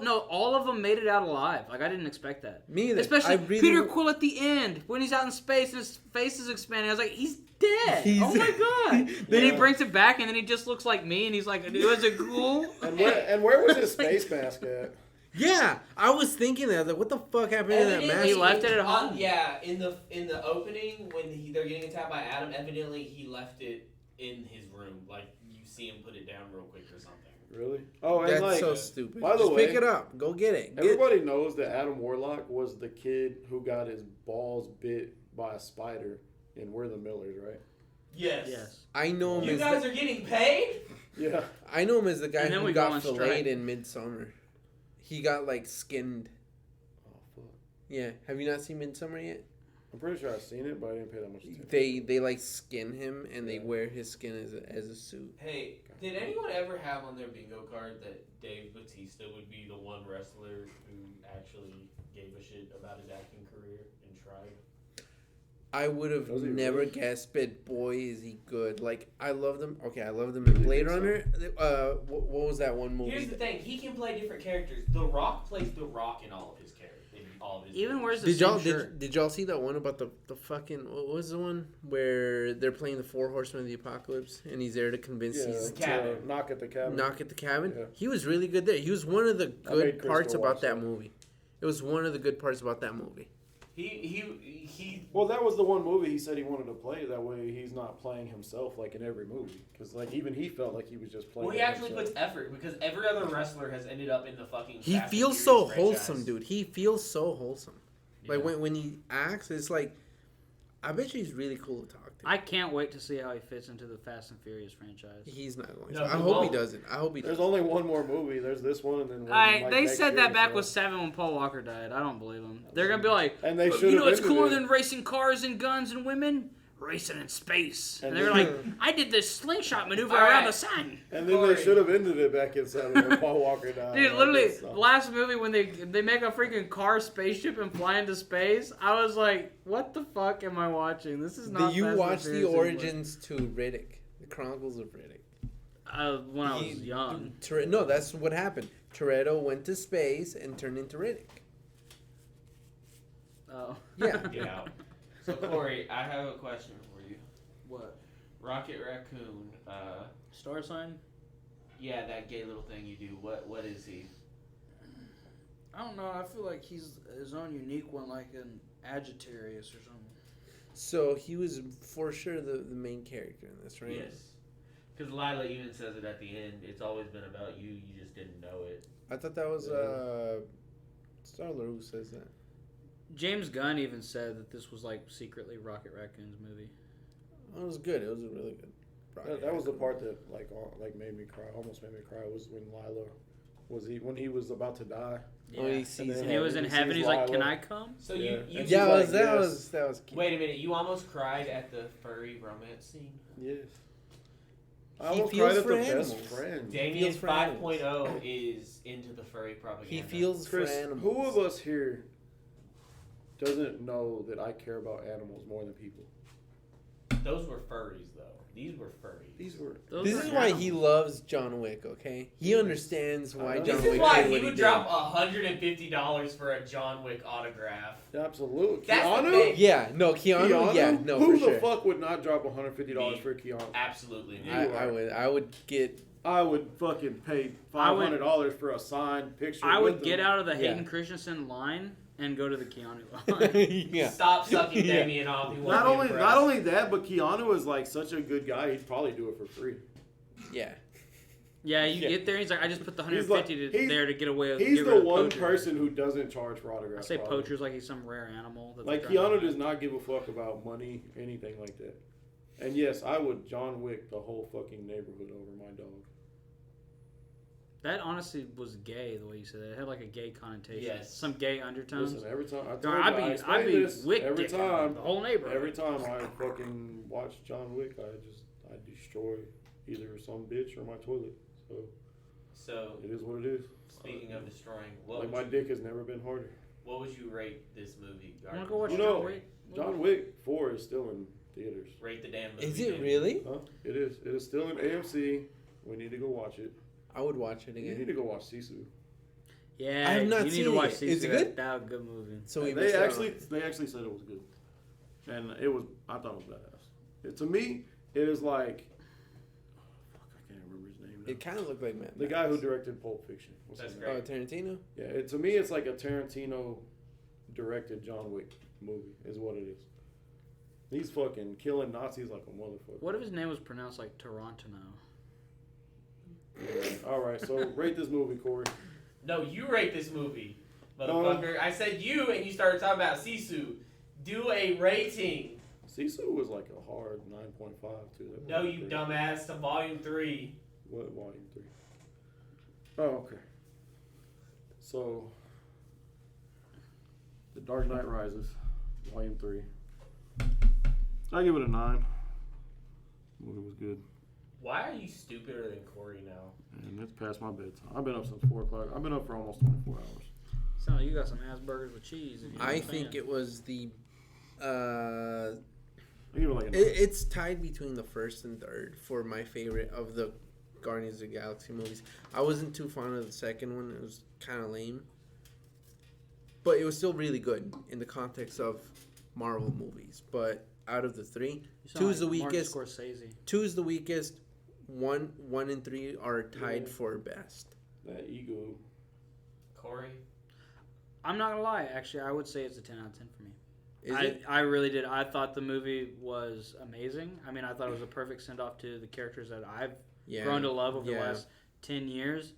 of them made it out alive. Like I didn't expect that. Me either. Especially I really Peter Quill at the end when he's out in space and his face is expanding. I was like, he's dead. Oh my god! Then he Yeah. brings it back and then he just looks like me and he's like, was it cool? And where was his space mask at? Yeah, I was thinking that. I was like, what the fuck happened to that Evidently, mask? He left it at home. Yeah, in the opening when they're getting attacked by Adam, evidently he left it in his room. Like you see him put it down real quick or something. Really? Oh, and That's like so stupid. by the Just way, pick it up. Go get it. everybody knows that Adam Warlock was the kid who got his balls bit by a spider in We're the Millers, right? Yes. Yes. I know him You as guys are getting paid? Yeah. I know him as the guy And then who we go got on strike. filleted in Midsummer. He got like skinned. Oh fuck. Yeah. Have you not seen Midsummer yet? I'm pretty sure I've seen it, but I didn't pay that much attention. They like skin him and they wear his skin as a suit. Hey, did anyone ever have on their bingo card that Dave Bautista would be the one wrestler who actually gave a shit about his acting career and tried? I would have Was he never really? guessed, but boy is he good. Like I loved him. Okay, I loved him in Blade think so. Runner. What was that one movie? Here's the thing: he can play different characters. The Rock plays The Rock in all of his characters. In all of his Even movies. wears the Did same y'all shirt. did y'all see that one about the fucking what was the one where they're playing the Four Horsemen of the Apocalypse and he's there to convince Yeah, he's The cabin. to knock at the cabin. knock at the cabin? Yeah. He was really good there. He was one of the made good Crystal parts about watch that that. movie. It was one of the good parts about that movie. He Well, that was the one movie he said he wanted to play. That way, he's not playing himself like in every movie. Because like even he felt like he was just playing. Well, he actually himself. puts effort because every other wrestler has ended up in the fucking. He Fast and feels Furious so franchise. wholesome, dude. He feels so wholesome. Like Yeah. when he acts, it's like I bet you he's really cool to talk to. I can't wait to see how he fits into the Fast and Furious franchise. He's not going No, to. I he hope he won't. doesn't. I hope he There's doesn't. only one more movie. There's this one, and then. One, Alright, like, they next said year, that back so- with 7 when Paul Walker died. I don't believe them. They're gonna be like, And they "But should you know have what's ended cooler it. than racing cars and guns and women? Racing in space." And And they're then- like, "I did this slingshot maneuver Alright. around the sun." And then Corey. they should have ended it back in 7 when Paul Walker died. Dude, Like, literally, that's, last movie when they make a freaking car spaceship and fly into space, I was like, "What the fuck am I watching? This is not." Did you Fast and watch the Furious anymore." origins to Riddick? The Chronicles of Riddick. When I was young. No, that's what happened. Toretto went to space and turned into Riddick. Oh. Yeah. Get out. So Corey, I have a question for you. What? Rocket Raccoon. Star sign? Yeah, that gay little thing you do. What is he? I don't know. I feel like he's his own unique one, like an Sagittarius or something. So he was for sure the main character in this, right? Yes. Because Lila even says it at the end. It's always been about you. You just didn't know it. I thought that was Starler who says that. James Gunn even said that this was like secretly Rocket Raccoon's movie. It was good. It was a really good. That was the part that like made me cry. Almost made me cry was when Lila when he was about to die. Oh, he And sees then And he was in he heaven. sees He's like, "Can Lila. I come?" So Yeah. you And you she's Yeah, like, that yes. was cute. wait a minute. You almost cried at the furry romance scene. Yes. I He almost feels cried at for the animals. best friend. Damien feels for 5.0 is into the furry propaganda. He feels Chris, for animals. who of us here doesn't know that I care about animals more than people? Those were furries, though. These were furries. These were. Those This are is why animals. he loves John Wick. Okay, he understands why I know. John This Wick is why did he what would did. drop $150 for a John Wick autograph. Absolutely. That's the Keanu? thing. Yeah, no, Keanu. Yeah, no, Who for the sure. fuck would not drop $150 Me. for Keanu? Absolutely. You not. are. I would get. I would fucking pay $500 for a signed picture. I would with get him. out of the Yeah. Hayden Christensen line and go to the Keanu line. Yeah. Stop sucking Yeah. Damien off. He won't Not be only impressed. that, but Keanu is like such a good guy. He'd probably do it for free. Yeah. Yeah, you get there. He's like, I just put the He's 150 like- there to get away with. He's get the rid of one poachers. person who doesn't charge for I autographs. say probably. poachers like he's some rare animal. That Like they're trying Keanu to- does not give a fuck about money, anything like that. And yes, I would John Wick the whole fucking neighborhood over my dog. That honestly was gay the way you said it. It had like a gay connotation. Yes. Some gay undertones. Listen, every time I told Girl, you, I'd I be explain this Wick every dicking time. the whole neighborhood. Every time I fucking watch John Wick, I destroy either some bitch or my toilet. So it is what it is. Speaking of destroying, Like my dick has never been harder. what would you rate this movie? You wanna go watch You John know, Wick? John Wick 4 is still in theaters. Rate the damn movie. Is it then. really? Huh? It is. It is still in AMC. We need to go watch it. I would watch it You need again. to go watch Sisu. Yeah, I have not you need seen to watch it. Is it Sisu. good? That was a good movie. So we They missed out on actually, it. they actually said it was good, and it was. I thought it was badass. To me, it is like. Fuck, I can't remember his name. Now. It kind of looked like Matt. The guy who directed Pulp Fiction. What's That's his great. name? Tarantino. Yeah, to me, it's like a Tarantino directed John Wick movie. Is what it is. He's fucking killing Nazis like a motherfucker. What if his name was pronounced like Toronto? All right, so rate this movie, Corey. No, you rate this movie, motherfucker. I said you, and you started talking about Sisu. Do a rating. Sisu was like a hard 9.5 too. That No, wasn't you great. dumbass. To Volume 3. What volume 3? Oh, okay. So, The Dark Knight Rises, volume 3. I give it a 9. The movie was good. Why are you stupider than Corey now? And it's past my bedtime. I've been up since 4 o'clock. I've been up for almost 24 hours. Sound like you got some Asperger's with cheese. if you know I what I'm think saying. it was the. I give it like a 9. It's tied between the first and third for my favorite of the Guardians of the Galaxy movies. I wasn't too fond of the second one. It was kind of lame. But it was still really good in the context of Marvel movies. But out of the three, You sound two is the like Martin weakest. Scorsese. 2 is the weakest. 1 and 3 are tied Yeah. for best. That ego. Corey? I'm not gonna lie. Actually, I would say it's a 10 out of 10 for me. Is it? I really did. I thought the movie was amazing. I mean, I thought it was a perfect send off to the characters that I've Yeah. grown to love over the Yeah. last 10 years.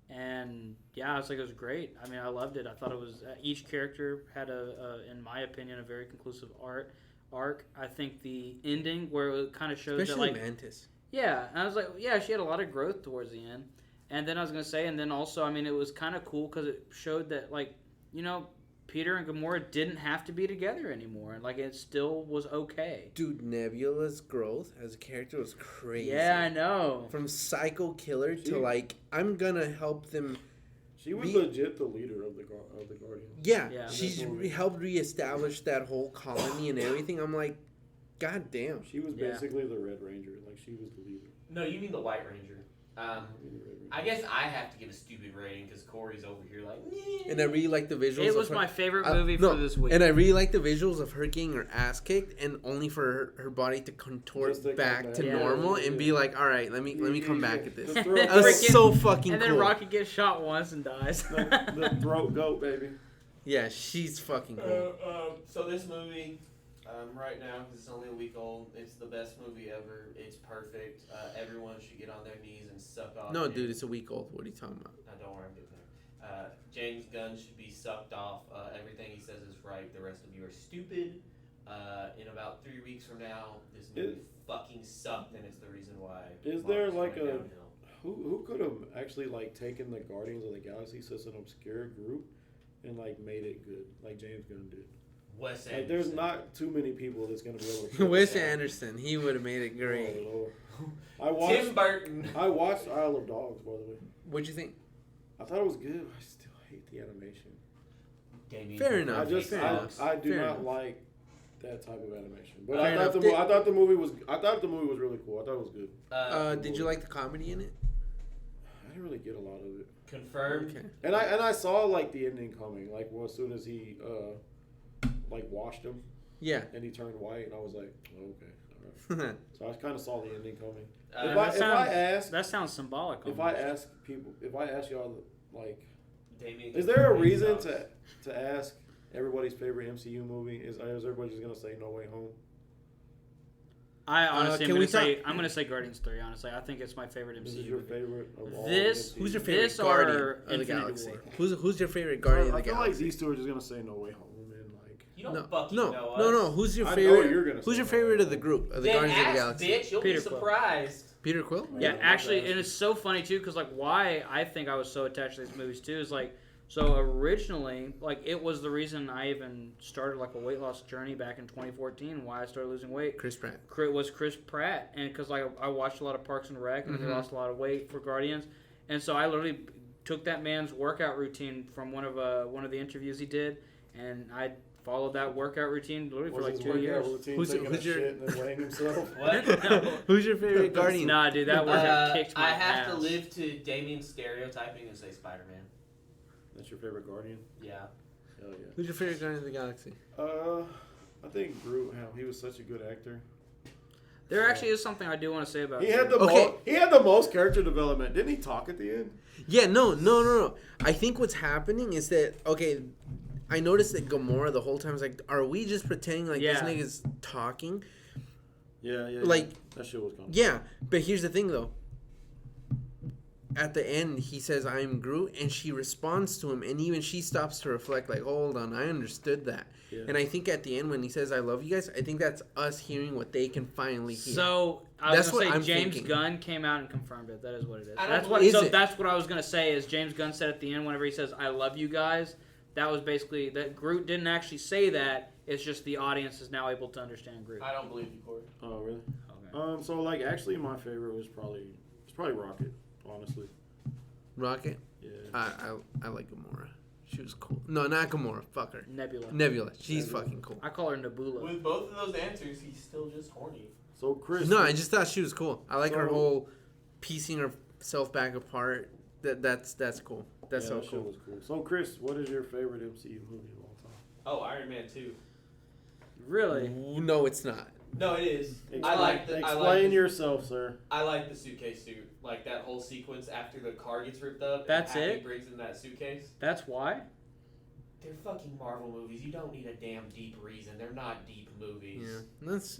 And yeah, I was like, it was great. I mean, I loved it. I thought it was each character had in my opinion, a very conclusive arc. I think the ending where it kind of shows Especially that like Mantis. yeah, and I was like, yeah, she had a lot of growth towards the end. And then I was gonna say, and then also, I mean, it was kind of cool because it showed that like, you know, Peter and Gamora didn't have to be together anymore, and like it still was okay. Dude, Nebula's growth as a character was crazy. Yeah, I know. From psycho killer She- to like, I'm gonna help them. She was Be- legit the leader of the Guardians. Yeah, Yeah. she's In this movie. helped reestablish that whole colony and everything. I'm like, god damn. She was Yeah. basically the Red Ranger. Like, she was the leader. No, you mean the White Ranger. I guess I have to give a stupid rating because Corey's over here like. And I really like the visuals. It was of her. my favorite I- movie no, for this week. And I really like the visuals of her getting her ass kicked, and only for her body to contort Just to come back back. to Yeah. normal and be like, all right, let me come back at this. The throat, That was Freaking- so fucking and then cool. Rocky gets shot once and dies. the throat goat, baby. Yeah, she's fucking cool. So this movie, right now, because it's only a week old, it's the best movie ever. It's perfect. Everyone should get on their knees and suck off. No, dude, it's a week old. What are you talking about? No, don't worry, I'm getting there. James Gunn should be sucked off. Everything he says is right. The rest of you are stupid. In about 3 weeks from now, this movie fucking sucked, and it's the reason why. Is there, Marvel's like, going a- downhill. Who could have actually like taken the Guardians of the Galaxy, such an obscure group, and like made it good, like James Gunn did? Wes Like, Anderson. there's not too many people that's gonna be able to. Wes Anderson, he would have made it great. Oh, Lord. Tim Burton. I watched Isle of Dogs, by the way. What'd you think? I thought it was good. I still hate the animation. Damien Fair Hirst enough. I just fair I, enough. I do Fair not enough. like that type of animation. But Fair I enough. thought the movie was really cool. I thought it was good. Did you like the comedy in it? I didn't really get a lot of it. Confirmed. Okay. And I saw like the ending coming, like as soon as he like washed him Yeah. and he turned white, and I was like, oh, okay, all right. So I kind of saw the ending coming. That sounds symbolic. If I ask people, if I ask y'all, like, Damien is there a Hirst reason sucks. to ask everybody's favorite MCU movie? Is everybody just gonna say No Way Home? I honestly Can we talk- I'm gonna say Guardians 3. Honestly, I think it's my favorite This MCU. is your movie. favorite of all. This- the Who's your MCU. favorite This Guardian or of the Infinity Galaxy? War? Who's your favorite Guardian I of the feel like Galaxy? these two are just gonna say No Way Home, and like. You don't No, fucking no, know us. no. Who's your I know favorite? you're gonna Who's say your No favorite Way of the Home. group of the Then Guardians of the ask, Galaxy? bitch. You'll Peter be Quill. surprised. Peter Quill. Yeah, Yeah, actually, that's- and it's so funny too, because like why I think I was so attached to these movies too is like, so originally, like it was the reason I even started like a weight loss journey back in 2014. Why I started losing weight. Chris Pratt. Was Chris Pratt, and because like I watched a lot of Parks and Rec, and he Mhm. lost a lot of weight for Guardians, and so I literally took that man's workout routine from one of the interviews he did, and I followed that workout routine literally for Was like his 2 workout years. routine Who's taking your- a shit and then weighing himself? What? No. Who's your favorite Guardian? Nah, dude, that workout kicked my I have ass. to live to Damien's stereotyping and say Spider-Man. That's your favorite Guardian? Yeah. Hell yeah. Who's your favorite Guardian of the Galaxy? I think Groot. How he was such a good actor. There actually is something I do want to say about He Groot. had the Okay. he had the most character development. Didn't he talk at the end? Yeah, no. I think what's happening is that I noticed that Gamora the whole time was like, are we just pretending like this Yeah. nigga's talking? Yeah. Like- that shit was kind of. Yeah, but here's the thing though. At the end, he says, "I'm Groot," and she responds to him, and even she stops to reflect, like, "Hold on, I understood that." Yeah. And I think at the end, when he says, "I love you guys," I think that's us hearing what they can finally hear. So I was That's gonna what say I'm James thinking. Gunn came out and confirmed it. That is what it is. I don't That's what. believe- So Is it? that's what I was gonna say. Is James Gunn said at the end whenever he says "I love you guys," that was basically that Groot didn't actually say that. It's just the audience is now able to understand Groot. I don't believe you, Corey. Oh really? Okay. So like actually my favorite was probably Rocket. Honestly. Rocket, Yeah. I like Gamora. She was cool. No, not Gamora. Fuck her. Nebula. Nebula. She's Nebula. fucking cool. I call her Nebula. With both of those answers, he's still just horny. So Chris. No, I just thought she was cool. I like her So- whole piecing herself back apart. That's cool. That's yeah, so that shit cool. was cool. So Chris, what is your favorite MCU movie of all time? Oh, Iron Man 2. Really? No, it's not. No, it is. Explain yourself, sir. I like the suitcase suit. Like that whole sequence after the car gets ripped up. That's and Happy it? brings in that suitcase. That's why. They're fucking Marvel movies. You don't need a damn deep reason. They're not deep movies. Yeah, that's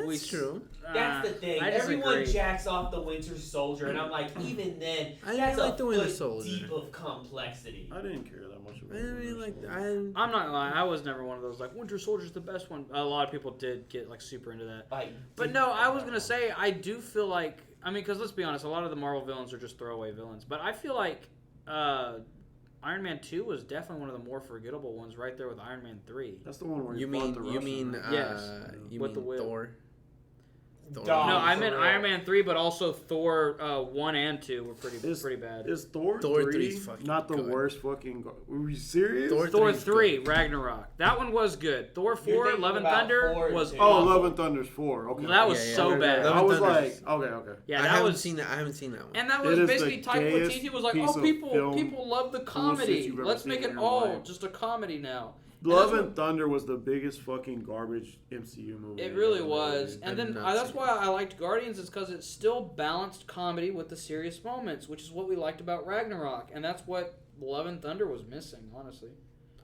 We- true. That's the thing. I Everyone disagree. jacks off the Winter Soldier, and I'm like, even then, I that's like a the Winter foot Soldier. deep of complexity. I didn't care that much about I mean, like, I'm not gonna lie. I was never one of those like Winter Soldier's the best one. A lot of people did get like super into that. Like, But dude, no, I was gonna say I do feel like because let's be honest, a lot of the Marvel villains are just throwaway villains. But I feel like Iron Man 2 was definitely one of the more forgettable ones, right there with Iron Man 3. That's the one where You he fought mean the you Russian, mean right? Yes. you With mean the whip. Thor? Dog. No, I for meant real. Iron Man 3, but also Thor 1 and 2 were pretty bad. Is Thor Thor 3 3's fucking not the good. worst fucking? Were you serious? Thor Thor 3's 3 good. Ragnarok. That one was good. Thor 4 You're thinking Love and about Thunder 4 and was 2. Oh, awful. Love and Thunder's 4. Okay. That was Yeah, so yeah. bad. Love I and was Thunder's- like, okay. Yeah, I that haven't was seen that. I haven't seen that one. And that It was is basically the Taika gayest Waititi was like, piece "Oh, of people film love the bullshit comedy. you've ever Let's seen make in it your all life." just a comedy now." Love that's and Thunder was the biggest fucking garbage MCU movie. It really ever was. made. And then not that's seen why I liked Guardians is because it still balanced comedy with the serious moments, which is what we liked about Ragnarok, and that's what Love and Thunder was missing, honestly.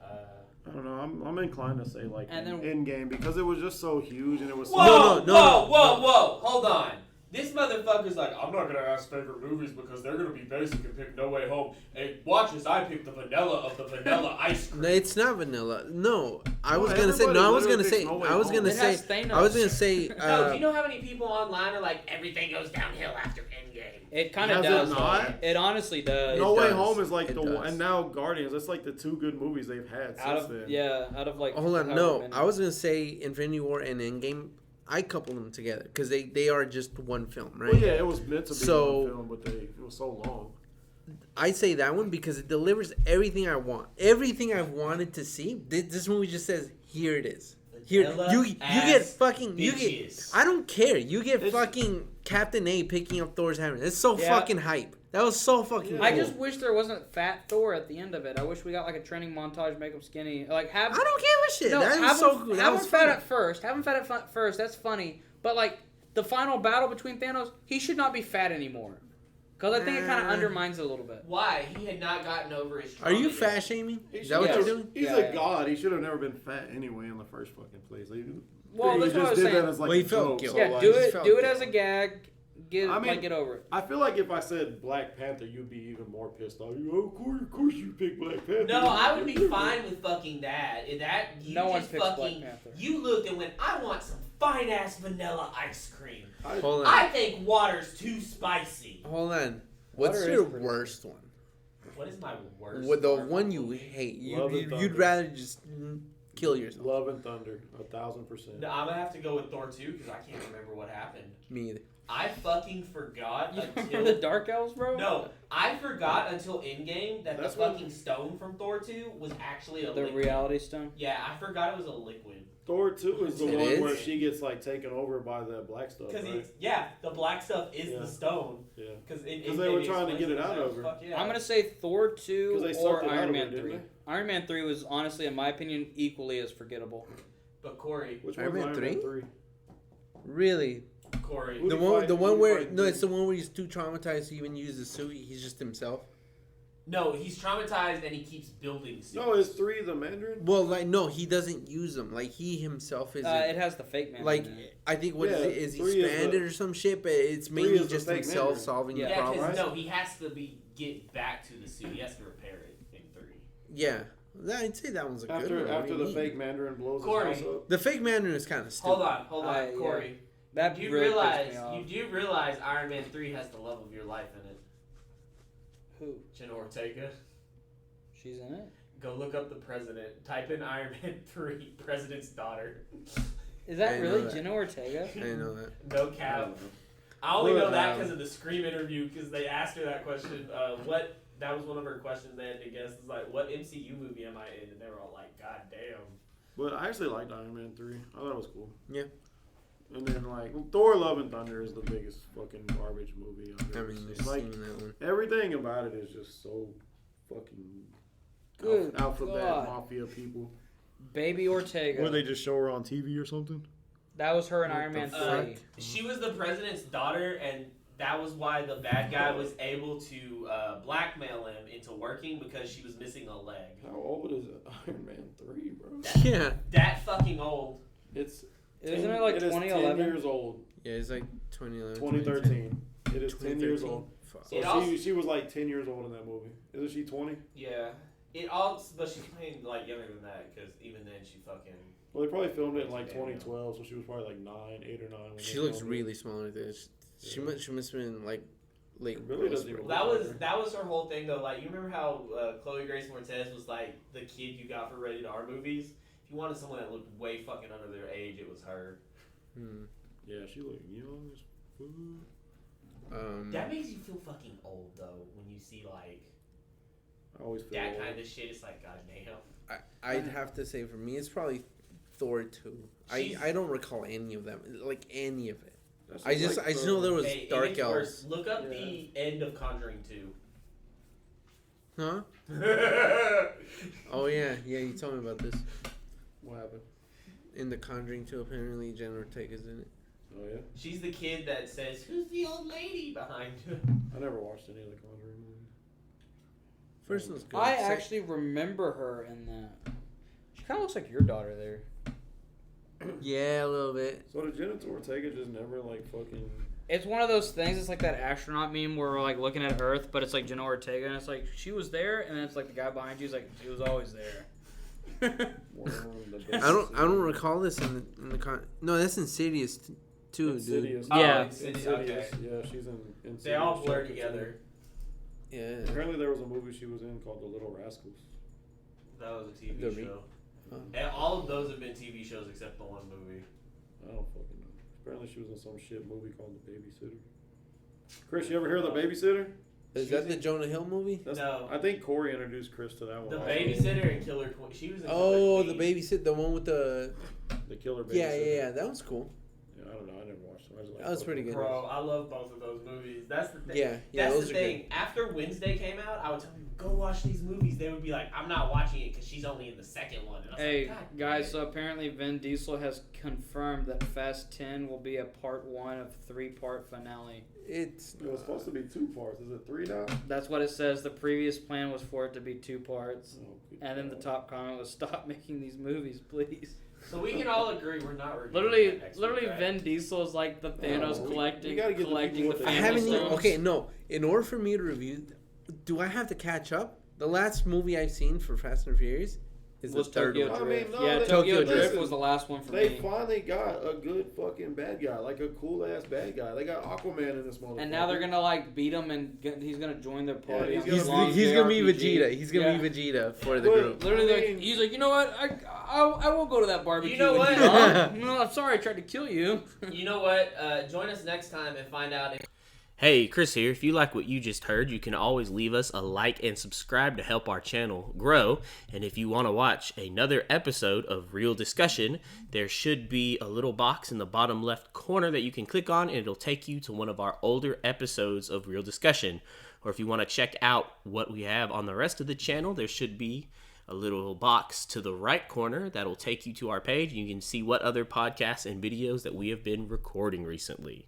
I don't know. I'm inclined to say like And then- Endgame because it was just so huge and it was. Whoa, so, whoa! Hold on. This motherfucker's like, I'm not gonna ask favorite movies because they're gonna be basic and pick No Way Home. Hey, watch as I pick the vanilla of the vanilla ice cream. No, it's not vanilla. No, I No, was gonna say. everybody No, I was gonna literally say. picks No Way I was Home. gonna It say. has Thanos. I was gonna say. No, do you know how many people online are like, everything goes downhill after Endgame? It kind Has of it does. not? It honestly does. No Way does. Home is like It the does. one, and now Guardians. That's like the two good movies they've had Out since of then. out of like. Hold on. however No, many. I was gonna say Infinity War and Endgame. I couple them together because they are just one film, right? Well, yeah, it was meant to be So- one film, but it was so long. I say that one because it delivers everything I want. Everything I've wanted to see. This movie just says, here it is. Here you get Vanilla-ass fucking you get. bitches. I don't care. You get It's- fucking Captain A picking up Thor's hammer. It's so Yeah. fucking hype. That was so fucking. Yeah. I cool. just wish there wasn't fat Thor at the end of it. I wish we got like a training montage, make him skinny. Like have. I don't give a shit. No, that have was so him, cool. That have was him fat fun. at first. Have him fat at first. That's funny. But like the final battle between Thanos, he should not be fat anymore. Because I think it kind of undermines it a little bit. Why? He had not gotten over his Are trauma you yet. fat shaming? He Is that what should- you're doing? He's Yeah, a yeah. god. He should have never been fat anyway in the first fucking place. Well, he that's what I just was did saying. that as like Well, he a felt joke. guilty. So Yeah, like, do just it. felt Do it guilty. as a gag. I mean, Get over it. I feel like if I said Black Panther, you'd be even more pissed off. Of course you pick Black Panther. No, I would be fine with fucking that. You No one just picks Black fucking. Panther. You looked and went, I want some fine ass vanilla ice cream. Hold on. I think water's too spicy. Hold on. What's Water is your pretty worst one? What is my worst? With the Marvel one you movie? hate. Love and You'd Thunder. rather just kill yourself. Love and Thunder, 1,000%. No, I'm gonna have to go with Thor 2 because I can't remember what happened. Me either. I fucking forgot You until remember the Dark Elves, bro? No, I forgot until Endgame that That's the what- fucking stone from Thor 2 was actually a The liquid. Reality Stone. Yeah, I forgot it was a liquid. Thor 2 is the It one is? where she gets like taken over by the black stuff, Because right? the black stuff is Yeah. the stone. Yeah. Because they were trying to get it out of her. Fuck yeah. I'm gonna say Thor 2 'Cause they or sucked it out Iron of her, Man didn't 3. they? Iron Man 3 was honestly, in my opinion, equally as forgettable. But Corey, Which Iron one's Man Iron Man 3? 3? Really? Corey. Who The do you one, fight- the who one do you where fight no, in it's the one where he's too traumatized to even use the suit. He's just himself. No, he's traumatized and he keeps building suits. No, is 3 the Mandarin? Well, like no, he doesn't use them. Like he himself is It has the fake man. like in it. I think what Yeah, is he 3 is the- expanded or some shit, but it's 3 mainly is the just fake himself Mandarin. solving Yeah, the Yeah, problem. because right? no, he has to get back to the suit. He has to repair it in 3. Yeah, I'd say that one's a good one. After the What do you fake mean? Mandarin blows Corey. his house up? The fake Mandarin is kind of stupid. Hold on, Yeah. Corey. That You really realize pissed me off. you do realize Iron Man 3 has the love of your life in it. Who? Jenna Ortega. She's in it? Go look up the president. Type in Iron Man 3, president's daughter. Is I that didn't really know that. Jenna Ortega? I didn't know that. No I cap. don't know. I only Well, know that because of the Scream interview because they asked her that question. That was one of her questions they had to guess. It's like, what MCU movie am I in? And they were all like, God damn. But I actually liked Iron Man 3. I thought it was cool. Yeah. And then like Thor: Love and Thunder is the biggest fucking garbage movie I've I ever mean, seen. you've Like seen that one. everything about it is just so fucking Good alphabet God. mafia people. Baby Ortega. Or they just show her on TV or something. That was her in What Iron the Man fuck? 3. She was the president's daughter, and that was why the bad guy was able to blackmail him into working because she was missing a leg. How old is Iron Man 3, bro? Yeah. That fucking old. It's Isn't it like it is 2011? 10 years old. Yeah, it's like 2011. 2013. It is 10 years 2013? old. Fuck. So It also- she was like 10 years old in that movie. Isn't she 20? Yeah. But she's playing like younger than that because even then she fucking. Well, they probably filmed it in like 2012, so she was probably like 8 or 9. When She they looks filmed it. really small like this. She Yeah. must have been like late. It really growth doesn't spurt. even That was her whole thing though. Like you remember how Chloe Grace Moretz was like the kid you got for rated R movies. If you wanted someone that looked way fucking under their age, it was her. Hmm. Yeah, she looked young as fuck. That makes you feel fucking old though when you see like I always feel that old. kind of shit. It's like goddamn. I'd have to say for me, it's probably Thor 2. I don't recall any of them, like any of it. That's I just know there was Hey, it Dark gets Elves. worse. Look up Yeah. the end of Conjuring 2. Huh? Oh yeah, you told me about this. What happened? In The Conjuring 2, apparently Jenna Ortega's in it. Oh yeah, She's the kid that says, "Who's the old lady behind you?" I never watched any of the Conjuring movies. First one's good. I Sec- actually remember her in that. She kind of looks like your daughter there. Yeah, a little bit. So did Jenna Ortega just never like fucking? It's one of those things. It's like that astronaut meme where we're like looking at Earth, but it's like Jenna Ortega, and it's like she was there, and then it's like the guy behind you is like she was always there. One of the I best don't recall this in the con. No, that's Insidious too, dude. Insidious. Yeah. Insidious, Insidious. okay. Yeah, she's in Insidious. They all blur Chapter together. Yeah. 2. Apparently, there was a movie she was in called The Little Rascals. That was a TV The re- show. Oh. And all of those have been TV shows except the one movie. I don't fucking know. Apparently, she was in some shit movie called The Babysitter. Chris, you ever hear of The Babysitter? Is that the Jonah Hill movie? No. I think Corey introduced Chris to that one. The also. Babysitter and Killer Queen. She was in Oh, Killer the Queen. babysit, the one with the. The Killer Babysitter. Yeah. That was cool. Yeah, I don't know. I never watched them. I just like That was pretty good. Bro, I love both of those movies. That's the thing. Yeah, That's those the are thing. After Wednesday came out, I would tell people, go watch these movies. They would be like, I'm not watching it because she's only in the second one. And I was Hey, like, God, guys, so apparently Vin Diesel has confirmed that Fast 10 will be a part 1 of 3-part finale. It's It was supposed to be 2 parts. Is it 3 now? That's what it says. The previous plan was for it to be 2 parts. Oh, good And then the God. top comment was, stop making these movies, please. So we can all agree we're not reviewing Literally, that next literally, week, right? Vin Diesel is like the Thanos we collecting gotta give the collecting people the what I they family haven't. stones. Okay, no. In order for me to review, do I have to catch up? The last movie I've seen for Fast and Furious is the Was third Tokyo one. I Drift. mean, no, yeah, they- Tokyo Tokyo Drift Listen, was the last one for They me. finally got a good fucking bad guy, like a cool ass bad guy. They got Aquaman in this motherfucker. And now they're gonna like beat him, and he's gonna join their party. Yeah, on he's this long He's gonna be JRPG. Vegeta. He's gonna Yeah. be Vegeta for the But- group. Literally, I mean- he's like, you know what? I won't go to that barbecue. You know with what? Huh? No, I'm sorry, I tried to kill you. You know what? Join us next time and find out if... Hey, Chris here. If you like what you just heard, you can always leave us a like and subscribe to help our channel grow. And if you want to watch another episode of Real Discussion, there should be a little box in the bottom left corner that you can click on, and it'll take you to one of our older episodes of Real Discussion. Or if you want to check out what we have on the rest of the channel, there should be a little box to the right corner that'll take you to our page, and you can see what other podcasts and videos that we have been recording recently.